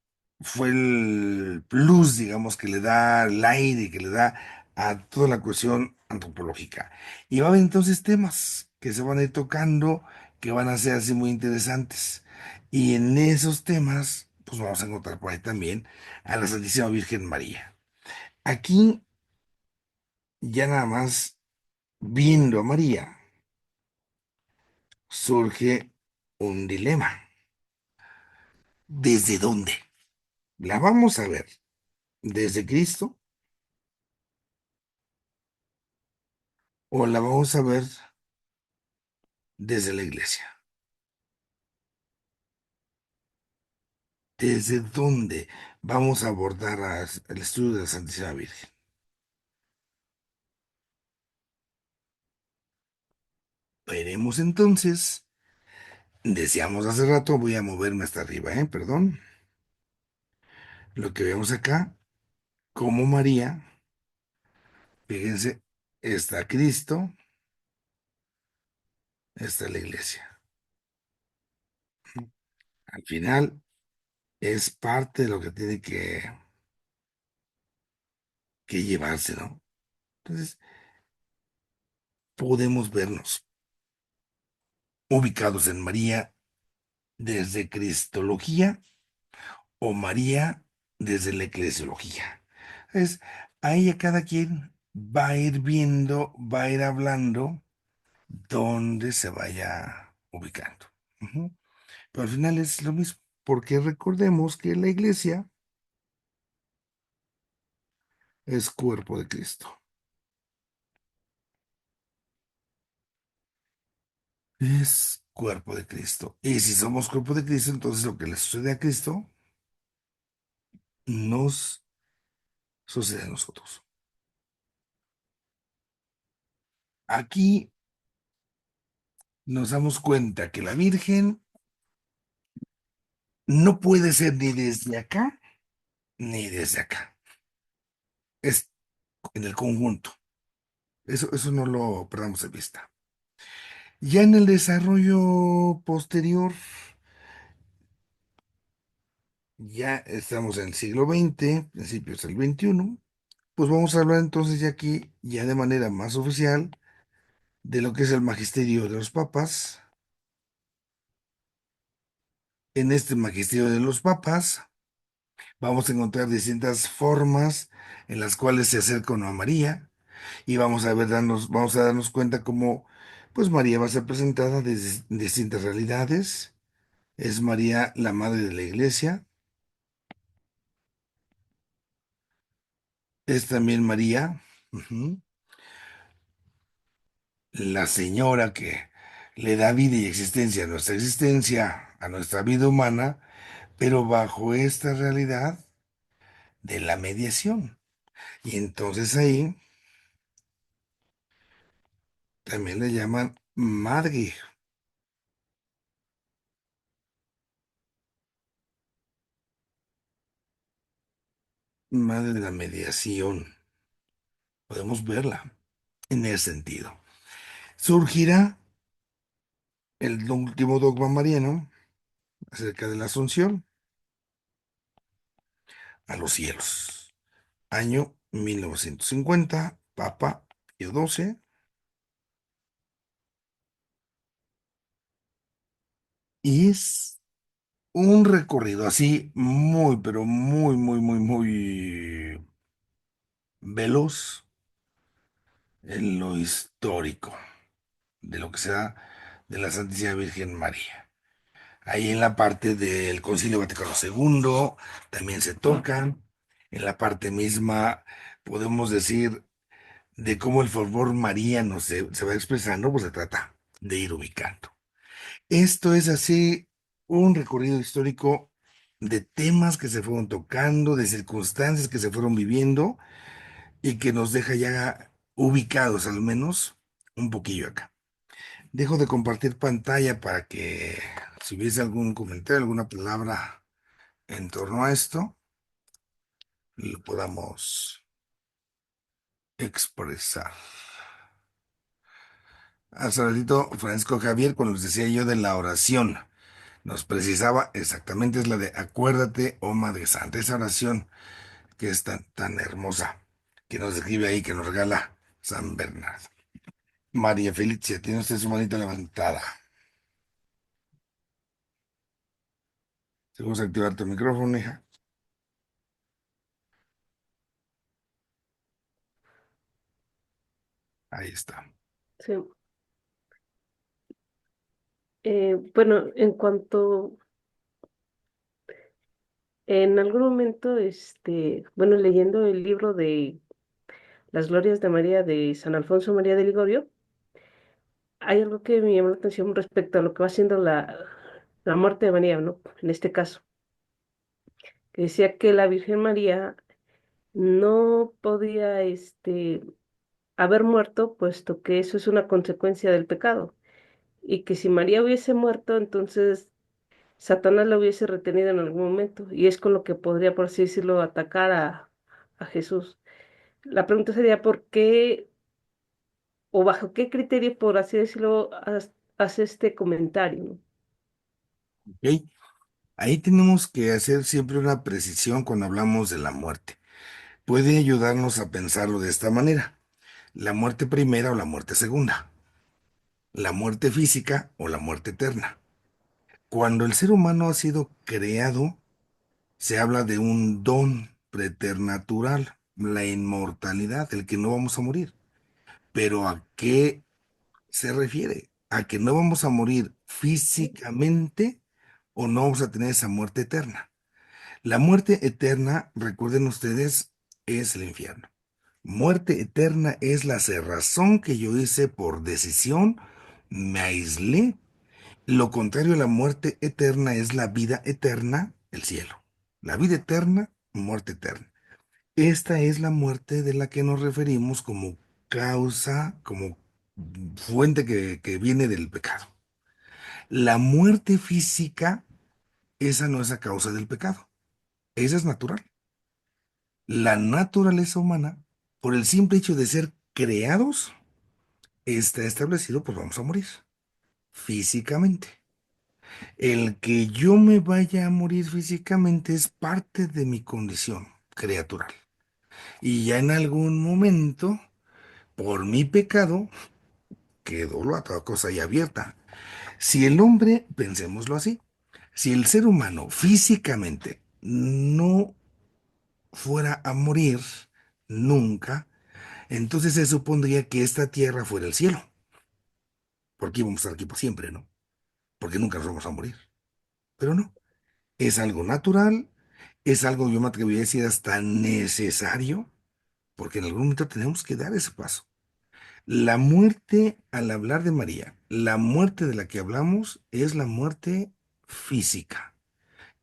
fue el plus, digamos, que le da el aire, que le da a toda la cuestión antropológica. Y va a haber entonces temas que se van a ir tocando, que van a ser así muy interesantes. Y en esos temas, pues vamos a encontrar por ahí también a la Santísima Virgen María. Aquí, ya nada más viendo a María, surge un dilema. ¿Desde dónde? ¿La vamos a ver desde Cristo o la vamos a ver desde la iglesia? ¿Desde dónde vamos a abordar el estudio de la Santísima Virgen? Veremos entonces. Decíamos hace rato, voy a moverme hasta arriba, perdón. Lo que vemos acá, como María, fíjense, está Cristo, está la iglesia. Al final es parte de lo que tiene que llevarse, ¿no? Entonces, podemos vernos ubicados en María desde Cristología o María desde la eclesiología. Es ahí a cada quien va a ir viendo, va a ir hablando dónde se vaya ubicando. Ujú. Pero al final es lo mismo, porque recordemos que la iglesia es cuerpo de Cristo. Es cuerpo de Cristo. Y si somos cuerpo de Cristo, entonces lo que le sucede a Cristo nos sucede a nosotros. Aquí nos damos cuenta que la Virgen no puede ser ni desde acá ni desde acá. Es en el conjunto. Eso no lo perdamos de vista. Ya en el desarrollo posterior, ya estamos en el siglo XX, principios del XXI, pues vamos a hablar entonces ya aquí, ya de manera más oficial, de lo que es el magisterio de los papas. En este magisterio de los papas vamos a encontrar distintas formas en las cuales se acercan a María y vamos a darnos cuenta cómo, pues María va a ser presentada desde distintas realidades. Es María la madre de la iglesia, es también María, ujú, la señora que le da vida y existencia a nuestra existencia, a nuestra vida humana, pero bajo esta realidad de la mediación. Y entonces ahí también le llaman madre, madre de la mediación. Podemos verla en ese sentido. Surgirá el último dogma mariano acerca de la Asunción a los cielos. Año 1950, Papa Pío XII, y es un recorrido así muy, pero muy, muy, muy, muy veloz en lo histórico de lo que sea de la Santísima Virgen María. Ahí en la parte del Concilio Vaticano II también se tocan. En la parte misma podemos decir de cómo el favor mariano se va expresando, pues se trata de ir ubicando. Esto es así un recorrido histórico de temas que se fueron tocando, de circunstancias que se fueron viviendo y que nos deja ya ubicados al menos un poquillo acá. Dejo de compartir pantalla para que si hubiese algún comentario, alguna palabra en torno a esto, lo podamos expresar. Hace ratito, Francisco Javier, cuando les decía yo de la oración, nos precisaba exactamente, es la de acuérdate, oh Madre Santa, esa oración que es tan hermosa, que nos escribe ahí, que nos regala San Bernardo. María Felicia, tiene usted su manita levantada. Si vamos a activar tu micrófono, hija. Ahí está. Sí. Bueno, en cuanto, en algún momento, bueno, leyendo el libro de Las Glorias de María de San Alfonso María de Ligorio, hay algo que me llamó la atención respecto a lo que va siendo la muerte de María, ¿no? En este caso, que decía que la Virgen María no podía, haber muerto, puesto que eso es una consecuencia del pecado, y que si María hubiese muerto, entonces Satanás la hubiese retenido en algún momento, y es con lo que podría, por así decirlo, atacar a Jesús. La pregunta sería, ¿por qué o bajo qué criterio, por así decirlo, hace este comentario, ¿no? ¿Ok? Ahí tenemos que hacer siempre una precisión cuando hablamos de la muerte. Puede ayudarnos a pensarlo de esta manera. La muerte primera o la muerte segunda. La muerte física o la muerte eterna. Cuando el ser humano ha sido creado, se habla de un don preternatural, la inmortalidad, el que no vamos a morir. Pero ¿a qué se refiere? ¿A que no vamos a morir físicamente o no vamos a tener esa muerte eterna? La muerte eterna, recuerden ustedes, es el infierno. Muerte eterna es la cerrazón que yo hice por decisión, me aislé. Lo contrario a la muerte eterna es la vida eterna, el cielo. La vida eterna, muerte eterna. Esta es la muerte de la que nos referimos como causa, como fuente que viene del pecado. La muerte física, esa no es a causa del pecado. Esa es natural. La naturaleza humana, por el simple hecho de ser creados, está establecido, pues vamos a morir físicamente. El que yo me vaya a morir físicamente es parte de mi condición creatural. Y ya en algún momento, por mi pecado, quedó la otra cosa ahí abierta. Si el hombre, pensémoslo así, si el ser humano físicamente no fuera a morir nunca, entonces se supondría que esta tierra fuera el cielo, porque íbamos a estar aquí por siempre, ¿no? Porque nunca nos vamos a morir. Pero no, es algo natural, es algo, yo me atrevería a decir, hasta necesario, porque en algún momento tenemos que dar ese paso. La muerte, al hablar de María, la muerte de la que hablamos es la muerte física,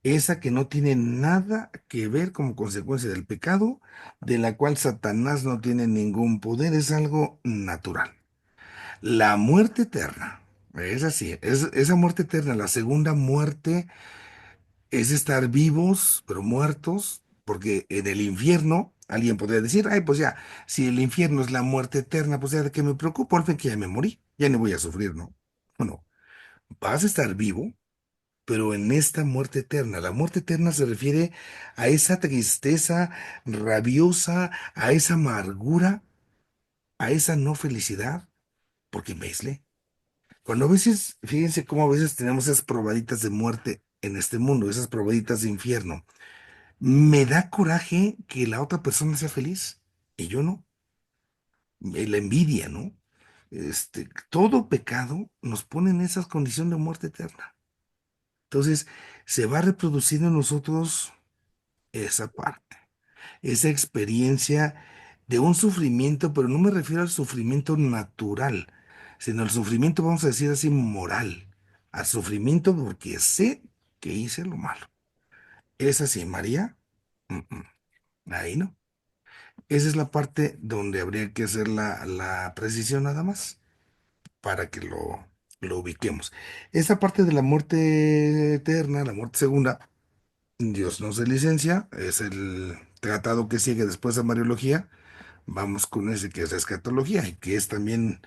esa que no tiene nada que ver como consecuencia del pecado, de la cual Satanás no tiene ningún poder, es algo natural. La muerte eterna, es así, es esa muerte eterna, la segunda muerte es estar vivos, pero muertos, porque en el infierno alguien podría decir, ay, pues ya, si el infierno es la muerte eterna, pues ya de qué me preocupo, al fin que ya me morí, ya no voy a sufrir, ¿no? Bueno, vas a estar vivo, pero en esta muerte eterna, la muerte eterna se refiere a esa tristeza rabiosa, a esa amargura, a esa no felicidad, porque me aislé. Cuando a veces, fíjense cómo a veces tenemos esas probaditas de muerte en este mundo, esas probaditas de infierno. Me da coraje que la otra persona sea feliz y yo no. La envidia, ¿no? Todo pecado nos pone en esa condición de muerte eterna. Entonces, se va reproduciendo en nosotros esa parte, esa experiencia de un sufrimiento, pero no me refiero al sufrimiento natural, sino al sufrimiento, vamos a decir así, moral, al sufrimiento porque sé que hice lo malo. ¿Es así, María? Mm, ahí no. Esa es la parte donde habría que hacer la precisión nada más para que lo ubiquemos. Esa parte de la muerte eterna, la muerte segunda, Dios nos dé licencia, es el tratado que sigue después de Mariología. Vamos con ese que es la escatología y que es también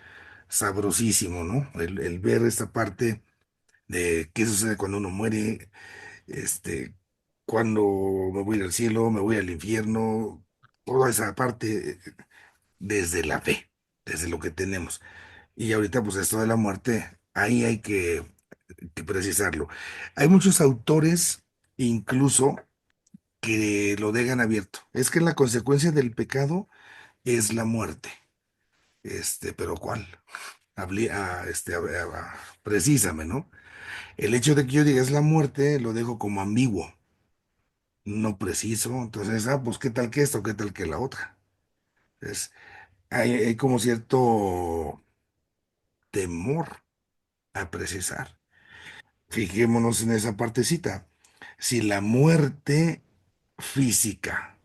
sabrosísimo, ¿no? El ver esta parte de qué sucede cuando uno muere, este, cuando me voy al cielo, me voy al infierno, toda esa parte desde la fe, desde lo que tenemos. Y ahorita, pues esto de la muerte, ahí hay que precisarlo. Hay muchos autores, incluso, que lo dejan abierto. Es que la consecuencia del pecado es la muerte. Pero ¿cuál? Precísame, ¿no? El hecho de que yo diga es la muerte, lo dejo como ambiguo, no preciso. Entonces, pues qué tal que esto, qué tal que la otra. Es, hay como cierto temor a precisar. Fijémonos en esa partecita. Si la muerte física,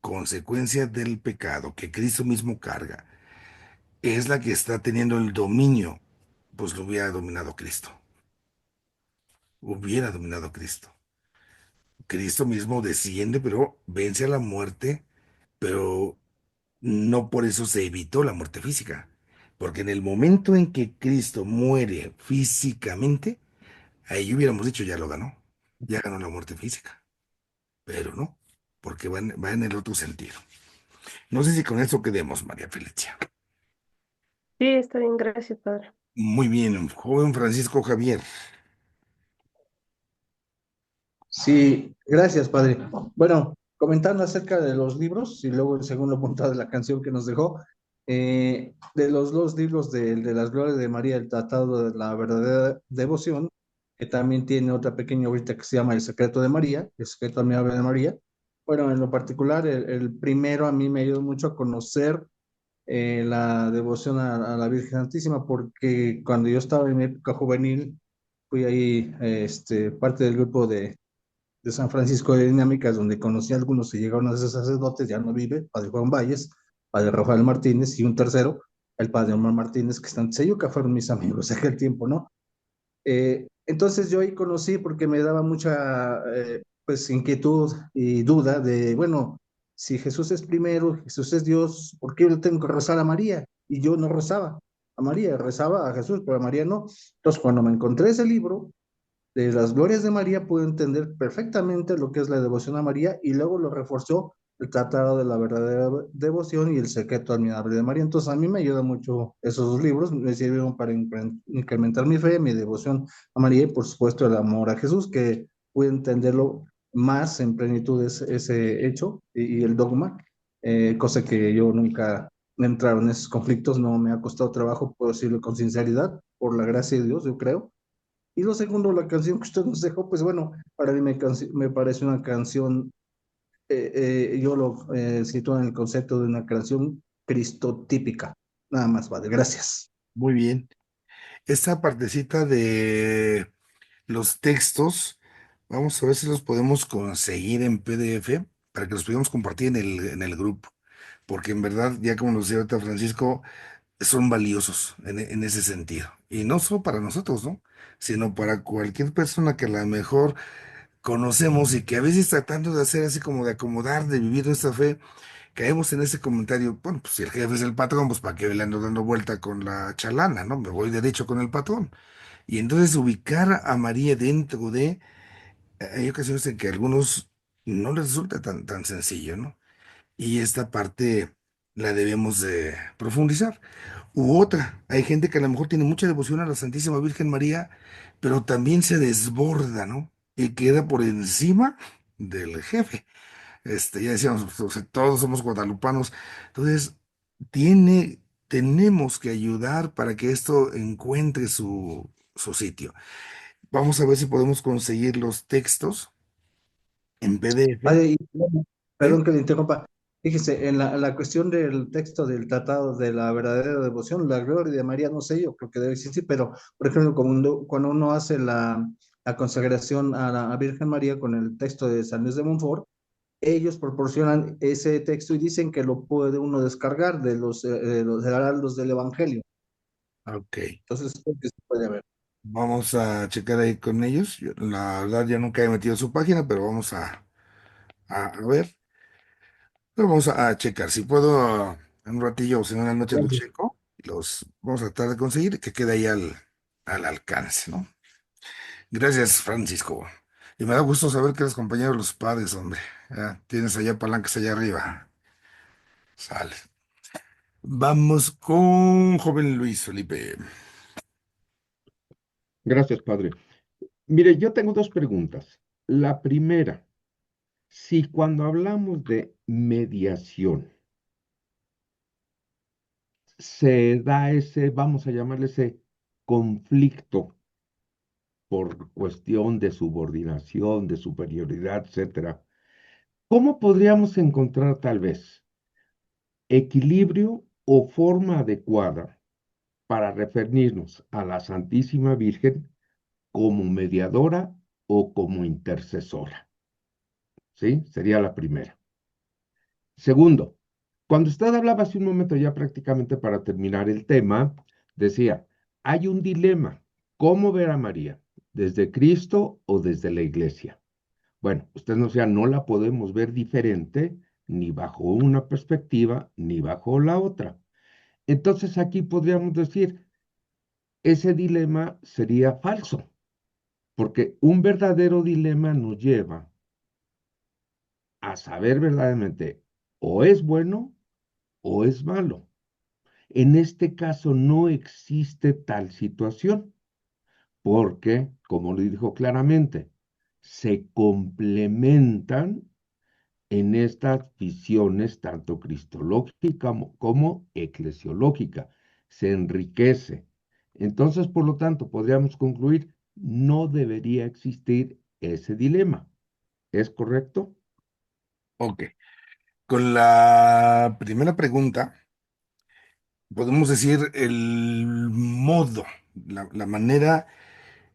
consecuencia del pecado que Cristo mismo carga, es la que está teniendo el dominio, pues lo hubiera dominado Cristo. Hubiera dominado Cristo. Cristo mismo desciende, pero vence a la muerte, pero no por eso se evitó la muerte física. Porque en el momento en que Cristo muere físicamente, ahí hubiéramos dicho ya lo ganó. Ya ganó la muerte física. Pero no, porque va en el otro sentido. No sé si con eso quedemos, María Felicia. Sí, está bien, gracias, padre. Muy bien, joven Francisco Javier. Sí, gracias, padre. Bueno, comentando acerca de los libros y luego el segundo punto de la canción que nos dejó, de los dos libros de las glorias de María, el Tratado de la Verdadera Devoción, que también tiene otra pequeña ahorita que se llama El Secreto de María, El Secreto Admirable de María. Bueno, en lo particular, el primero a mí me ayudó mucho a conocer la devoción a la Virgen Santísima, porque cuando yo estaba en mi época juvenil, fui ahí parte del grupo de San Francisco de Dinámicas, donde conocí a algunos que llegaron a ser sacerdotes, ya no vive, padre Juan Valles, padre Rafael Martínez y un tercero, el padre Omar Martínez, que están que fueron mis amigos de aquel tiempo, ¿no? Entonces yo ahí conocí porque me daba mucha pues inquietud y duda de, bueno, si Jesús es primero, Jesús es Dios, ¿por qué yo tengo que rezar a María? Y yo no rezaba a María, rezaba a Jesús, pero a María no. Entonces cuando me encontré ese libro, de las glorias de María pudo entender perfectamente lo que es la devoción a María y luego lo reforzó el tratado de la verdadera devoción y el secreto admirable de María. Entonces a mí me ayuda mucho esos dos libros, me sirvieron para incrementar mi fe, mi devoción a María y por supuesto el amor a Jesús, que pude entenderlo más en plenitud ese hecho y el dogma, cosa que yo nunca entraron en esos conflictos, no me ha costado trabajo, puedo decirlo con sinceridad, por la gracia de Dios, yo creo. Y lo segundo, la canción que usted nos dejó, pues bueno, para mí me parece una canción, yo lo sitúo en el concepto de una canción cristotípica. Nada más, vale, gracias. Muy bien. Esta partecita de los textos, vamos a ver si los podemos conseguir en PDF para que los podamos compartir en el grupo. Porque en verdad, ya como nos decía ahorita Francisco, son valiosos en ese sentido. Y no solo para nosotros, ¿no? Sino para cualquier persona que a lo mejor conocemos y que a veces tratando de hacer así como de acomodar, de vivir nuestra fe, caemos en ese comentario, bueno, pues si el jefe es el patrón, pues para qué le ando dando vuelta con la chalana, ¿no? Me voy derecho con el patrón. Y entonces ubicar a María dentro de, hay ocasiones en que a algunos no les resulta tan sencillo, ¿no? Y esta parte la debemos de profundizar. U otra, hay gente que a lo mejor tiene mucha devoción a la Santísima Virgen María, pero también se desborda, ¿no? Y queda por encima del jefe. Ya decíamos, o sea, todos somos guadalupanos. Entonces, tenemos que ayudar para que esto encuentre su sitio. Vamos a ver si podemos conseguir los textos en PDF. Vale, y, bueno, ¿Sí? perdón que le interrumpa. Fíjese, en la cuestión del texto del Tratado de la Verdadera Devoción, la Gloria de María, no sé, yo creo que debe existir, pero por ejemplo, cuando uno hace la consagración a la Virgen María con el texto de San Luis de Montfort, ellos proporcionan ese texto y dicen que lo puede uno descargar de los heraldos del Evangelio. Ok, Entonces, creo que se puede ver. vamos a checar ahí con ellos. La verdad, ya nunca he metido su página, pero vamos a ver. Vamos a checar. Si puedo, en un ratillo o si no, en la noche los Gracias. checo. Los vamos a tratar de conseguir que quede ahí al alcance, ¿no? Gracias, Francisco. Y me da gusto saber que eres compañero de los padres, hombre. Ya tienes allá palancas allá arriba. Sale. Vamos con joven Luis Felipe. Gracias, padre. Mire, yo tengo dos preguntas. La primera, si cuando hablamos de mediación se da ese, vamos a llamarle ese conflicto por cuestión de subordinación, de superioridad, etcétera, ¿cómo podríamos encontrar tal vez equilibrio o forma adecuada para referirnos a la Santísima Virgen como mediadora o como intercesora? ¿Sí? Sería la primera. Segundo, cuando usted hablaba hace un momento ya prácticamente para terminar el tema, decía, hay un dilema, ¿cómo ver a María? ¿Desde Cristo o desde la iglesia? Bueno, usted no sea, no la podemos ver diferente ni bajo una perspectiva ni bajo la otra. Entonces aquí podríamos decir, ese dilema sería falso, porque un verdadero dilema nos lleva a saber verdaderamente o es bueno o es malo. En este caso no existe tal situación, porque, como lo dijo claramente, se complementan en estas visiones tanto cristológica como eclesiológica. Se enriquece. Entonces, por lo tanto, podríamos concluir, no debería existir ese dilema. ¿Es correcto? Ok. Con la primera pregunta, podemos decir el modo, la manera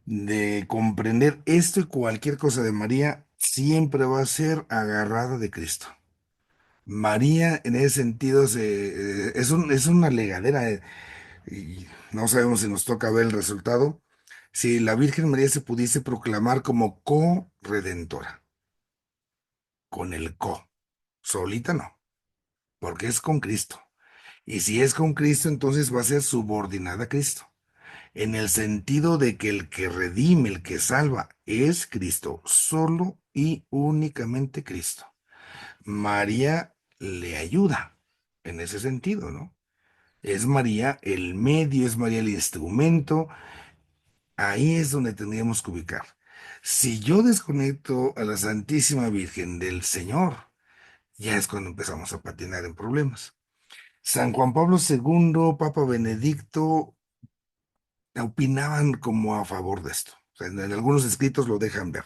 de comprender esto y cualquier cosa de María siempre va a ser agarrada de Cristo. María, en ese sentido, es una legadera, y no sabemos si nos toca ver el resultado. Si la Virgen María se pudiese proclamar como co-redentora, con el co, solita no, porque es con Cristo. Y si es con Cristo, entonces va a ser subordinada a Cristo, en el sentido de que el que redime, el que salva, es Cristo, solo y únicamente Cristo. María le ayuda en ese sentido, ¿no? Es María el medio, es María el instrumento. Ahí es donde tendríamos que ubicar. Si yo desconecto a la Santísima Virgen del Señor, ya es cuando empezamos a patinar en problemas. San Juan Pablo II, Papa Benedicto, opinaban como a favor de esto. O sea, en algunos escritos lo dejan ver.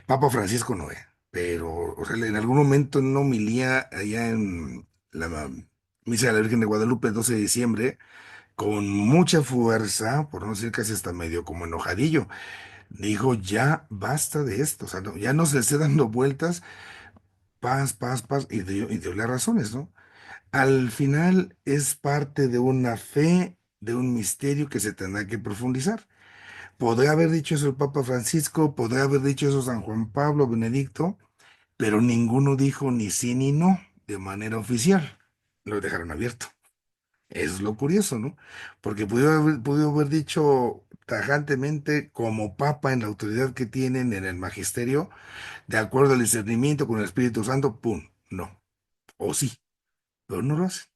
Papa Francisco no, pero o sea, en algún momento en una homilía allá en la Misa de la Virgen de Guadalupe, 12 de diciembre, con mucha fuerza, por no decir casi hasta medio como enojadillo, dijo, ya basta de esto, o sea, ya no se esté dando vueltas, paz, paz, paz, y dio las razones, ¿no? Al final es parte de una fe, de un misterio que se tendrá que profundizar. Podría haber dicho eso el Papa Francisco, podría haber dicho eso San Juan Pablo, Benedicto, pero ninguno dijo ni sí ni no de manera oficial. Lo dejaron abierto. Eso es lo curioso, ¿no? Porque pudo haber dicho tajantemente como papa en la autoridad que tienen en el magisterio, de acuerdo al discernimiento con el Espíritu Santo, ¡pum! No. O sí, pero no lo hacen.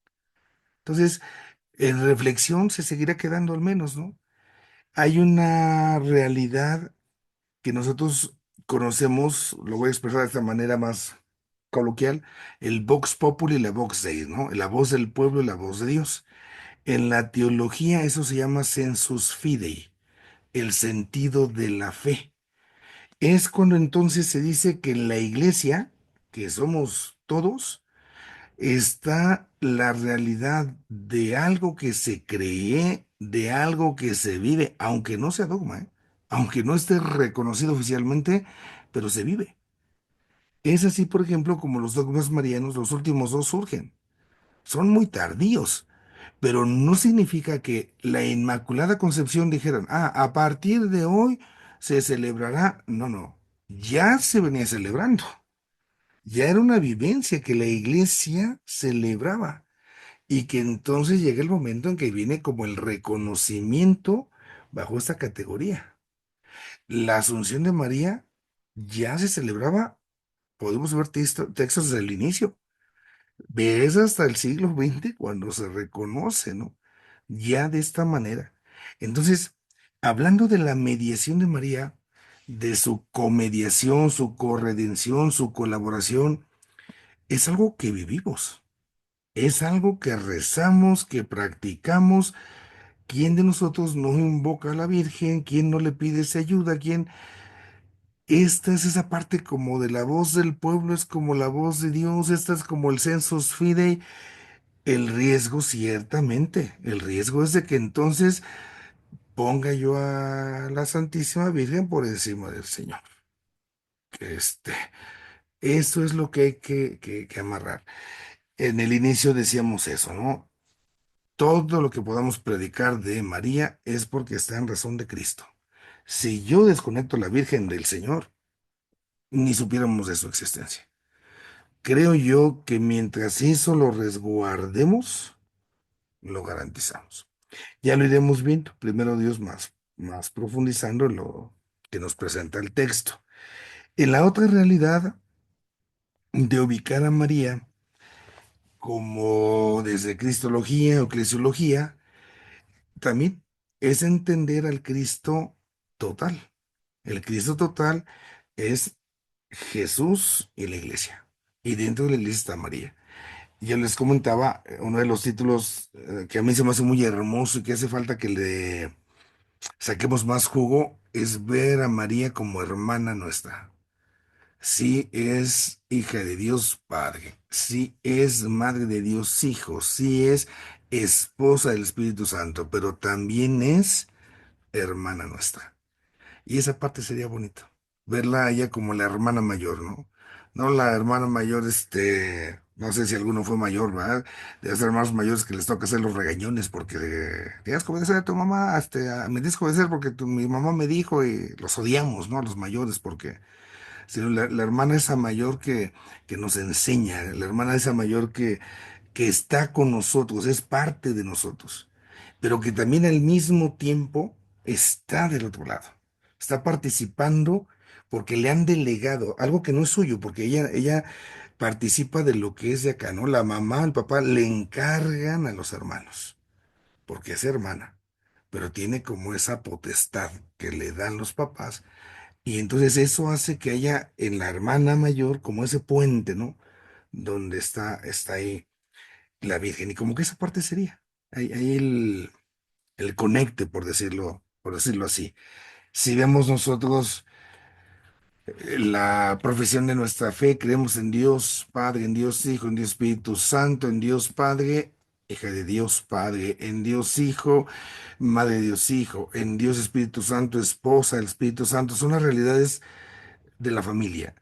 Entonces, en reflexión se seguirá quedando al menos, ¿no? Hay una realidad que nosotros conocemos, lo voy a expresar de esta manera más coloquial, el Vox Populi y la Vox Dei, ¿no? La voz del pueblo y la voz de Dios. En la teología eso se llama sensus fidei, el sentido de la fe. Es cuando entonces se dice que en la iglesia, que somos todos, está la realidad de algo que se cree, de algo que se vive, aunque no sea dogma, ¿eh? Aunque no esté reconocido oficialmente, pero se vive. Es así, por ejemplo, como los dogmas marianos, los últimos dos surgen. Son muy tardíos, pero no significa que la Inmaculada Concepción dijeran, a partir de hoy se celebrará. No, no, ya se venía celebrando. Ya era una vivencia que la iglesia celebraba y que entonces llega el momento en que viene como el reconocimiento bajo esta categoría. La Asunción de María ya se celebraba, podemos ver textos desde el inicio. Ves hasta el siglo XX cuando se reconoce, ¿no? Ya de esta manera. Entonces, hablando de la mediación de María, de su comediación, su corredención, su colaboración, es algo que vivimos, es algo que rezamos, que practicamos. ¿Quién de nosotros no invoca a la Virgen? ¿Quién no le pide esa ayuda? ¿Quién? Esta es esa parte como de la voz del pueblo, es como la voz de Dios, esta es como el sensus fidei. El riesgo, ciertamente, el riesgo es de que entonces ponga yo a la Santísima Virgen por encima del Señor. Este, eso es lo que hay que amarrar. En el inicio decíamos eso, ¿no? Todo lo que podamos predicar de María es porque está en razón de Cristo. Si yo desconecto a la Virgen del Señor, ni supiéramos de su existencia. Creo yo que mientras eso lo resguardemos, lo garantizamos. Ya lo iremos viendo, primero Dios más profundizando en lo que nos presenta el texto. En la otra realidad de ubicar a María como desde Cristología o Eclesiología, también es entender al Cristo total. El Cristo total es Jesús y la iglesia. Y dentro de la iglesia está María. Yo les comentaba uno de los títulos que a mí se me hace muy hermoso y que hace falta que le saquemos más jugo, es ver a María como hermana nuestra. Sí es hija de Dios Padre, sí es madre de Dios Hijo, sí es esposa del Espíritu Santo, pero también es hermana nuestra. Y esa parte sería bonito, verla a ella como la hermana mayor, ¿no? No la hermana mayor, no sé si alguno fue mayor, ¿verdad? De los hermanos mayores que les toca hacer los regañones porque tienes que obedecer a tu mamá, me tienes que obedecer porque mi mamá me dijo y los odiamos, ¿no? A los mayores porque sino la hermana esa mayor que nos enseña, la hermana esa mayor que está con nosotros, es parte de nosotros, pero que también al mismo tiempo está del otro lado, está participando porque le han delegado algo que no es suyo, porque ella participa de lo que es de acá, ¿no? La mamá, el papá le encargan a los hermanos, porque es hermana, pero tiene como esa potestad que le dan los papás y entonces eso hace que haya en la hermana mayor como ese puente, ¿no? Donde está ahí la Virgen. Y como que esa parte sería. Ahí el conecte, por decirlo así. Si vemos nosotros la profesión de nuestra fe, creemos en Dios Padre, en Dios Hijo, en Dios Espíritu Santo, en Dios Padre, hija de Dios Padre, en Dios Hijo, Madre de Dios Hijo, en Dios Espíritu Santo, esposa del Espíritu Santo. Son las realidades de la familia.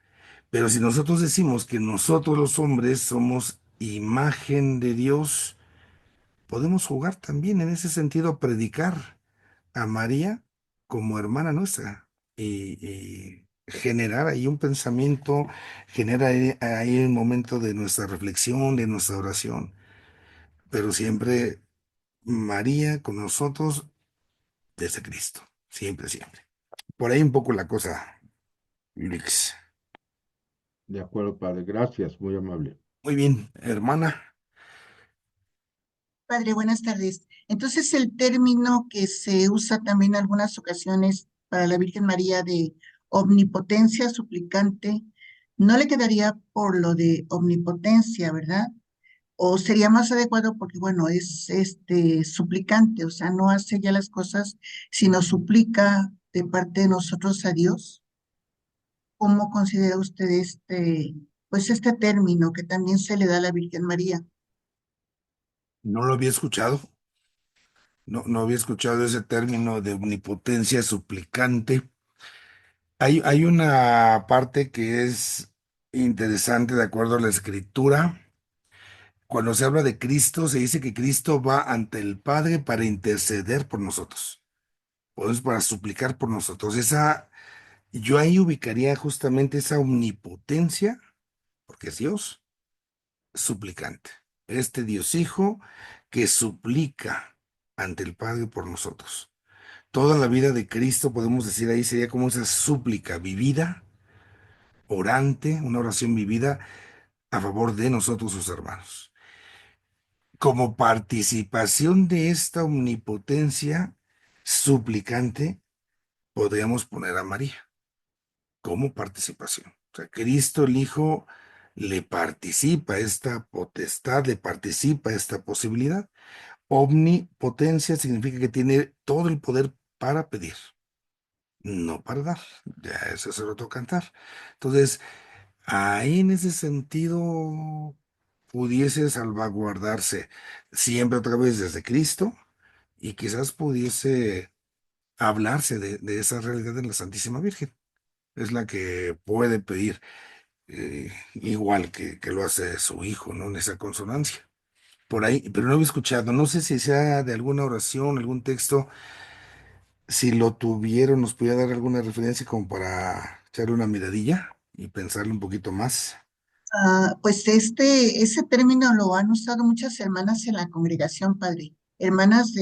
Pero si nosotros decimos que nosotros los hombres somos imagen de Dios, podemos jugar también en ese sentido a predicar a María como hermana nuestra y generar ahí un pensamiento, generar ahí un momento de nuestra reflexión, de nuestra oración, pero siempre María con nosotros desde Cristo, siempre, siempre. Por ahí un poco la cosa, Luis. De acuerdo, padre. Gracias, muy amable. Muy bien, hermana. Padre, buenas tardes. Entonces, el término que se usa también en algunas ocasiones para la Virgen María de omnipotencia suplicante, no le quedaría por lo de omnipotencia, ¿verdad? O sería más adecuado porque, bueno, es suplicante, o sea, no hace ya las cosas, sino suplica de parte de nosotros a Dios. ¿Cómo considera usted pues este término que también se le da a la Virgen María. No lo había escuchado. No había escuchado ese término de omnipotencia suplicante. Hay una parte que es interesante de acuerdo a la escritura. Cuando se habla de Cristo, se dice que Cristo va ante el Padre para interceder por nosotros, o es para suplicar por nosotros. Yo ahí ubicaría justamente esa omnipotencia, porque es Dios, suplicante. Este Dios Hijo que suplica ante el Padre por nosotros. Toda la vida de Cristo, podemos decir ahí, sería como esa súplica vivida, orante, una oración vivida a favor de nosotros, sus hermanos. Como participación de esta omnipotencia suplicante, podríamos poner a María como participación. O sea, Cristo el Hijo le participa esta potestad, le participa esta posibilidad. Omnipotencia significa que tiene todo el poder para pedir, no para dar. Ya eso se lo toca cantar. Entonces, ahí en ese sentido pudiese salvaguardarse siempre otra vez desde Cristo y quizás pudiese hablarse de esa realidad en la Santísima Virgen. Es la que puede pedir, igual que lo hace su hijo, ¿no? En esa consonancia. Por ahí, pero no había escuchado, no sé si sea de alguna oración, algún texto, si lo tuvieron, nos pudiera dar alguna referencia como para echarle una miradilla y pensarle un poquito más. Pues ese término lo han usado muchas hermanas en la congregación, padre. Hermanas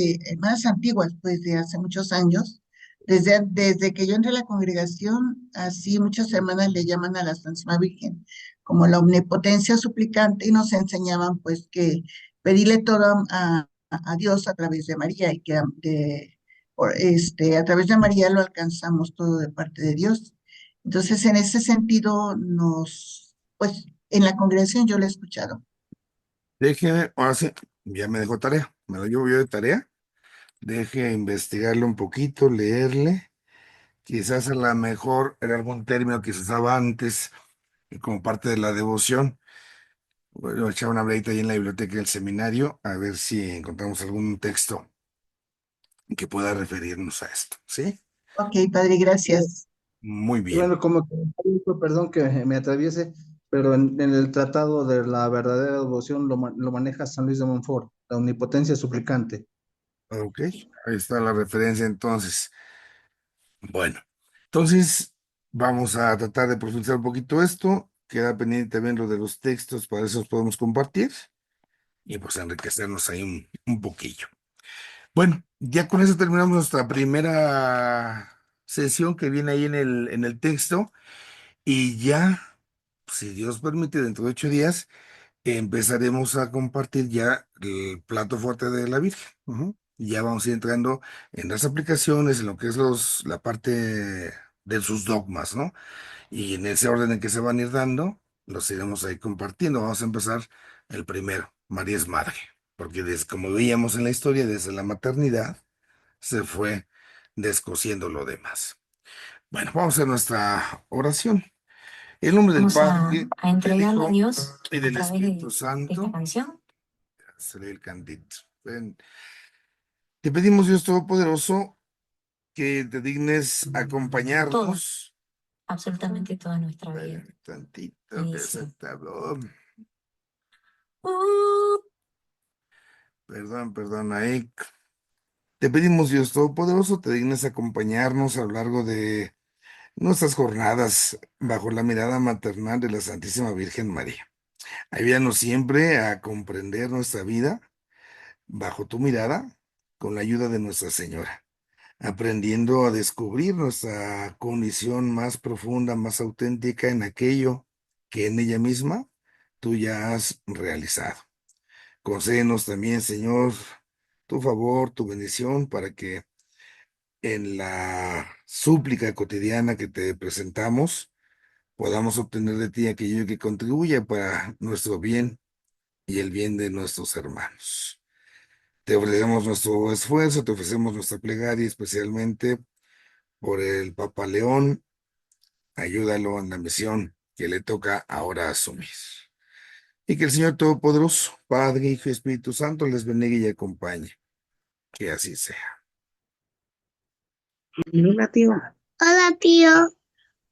antiguas, pues de hace muchos años. Desde que yo entré a la congregación, así muchas hermanas le llaman a la Santísima Virgen como la omnipotencia suplicante y nos enseñaban pues que pedirle todo a Dios a través de María y que a través de María lo alcanzamos todo de parte de Dios. Entonces, en ese sentido, pues en la congregación yo lo he escuchado. Déjeme, ahora sí, ya me dejó tarea, me lo llevo yo de tarea. Deje investigarle un poquito, leerle. Quizás a lo mejor era algún término que se usaba antes como parte de la devoción. Voy a echar una breita ahí en la biblioteca del seminario a ver si encontramos algún texto que pueda referirnos a esto. ¿Sí? Ok, padre, gracias. Muy bien. Bueno, como comentario, perdón que me atraviese, pero en el Tratado de la Verdadera Devoción lo maneja San Luis de Montfort, la omnipotencia suplicante. Ok, ahí está la referencia entonces. Bueno, entonces vamos a tratar de profundizar un poquito esto. Queda pendiente también lo de los textos, para eso los podemos compartir y pues enriquecernos ahí un poquillo. Bueno, ya con eso terminamos nuestra primera sesión que viene ahí en el texto y ya, si Dios permite, dentro de 8 días empezaremos a compartir ya el plato fuerte de la Virgen. Ujú. Ya vamos a ir entrando en las aplicaciones, en lo que es la parte de sus dogmas, ¿no? Y en ese orden en que se van a ir dando, los iremos ahí compartiendo. Vamos a empezar el primero, María es Madre, porque como veíamos en la historia, desde la maternidad se fue descosiendo lo demás. Bueno, vamos a nuestra oración. En nombre del Vamos Padre, a del entregarle a Hijo Dios y a del través Espíritu de esta Santo. canción Se lee el cantito. Ven. Te pedimos, Dios Todopoderoso, que te dignes toda, acompañarnos. absolutamente toda nuestra vida. Ven, tantito Y que se dice, tardó. "Uh, Perdón, ahí. Te pedimos, Dios Todopoderoso, te dignes acompañarnos a lo largo de nuestras jornadas bajo la mirada maternal de la Santísima Virgen María. Ayúdanos siempre a comprender nuestra vida bajo tu mirada con la ayuda de Nuestra Señora, aprendiendo a descubrir nuestra condición más profunda, más auténtica en aquello que en ella misma tú ya has realizado. Concédenos también, Señor, tu favor, tu bendición, para que en la súplica cotidiana que te presentamos podamos obtener de ti aquello que contribuya para nuestro bien y el bien de nuestros hermanos. Te ofrecemos nuestro esfuerzo, te ofrecemos nuestra plegaria, especialmente por el Papa León. Ayúdalo en la misión que le toca ahora asumir. Y que el Señor Todopoderoso, Padre, Hijo y Espíritu Santo, les bendiga y acompañe. Que así sea. Hola, tío. Hola, tío.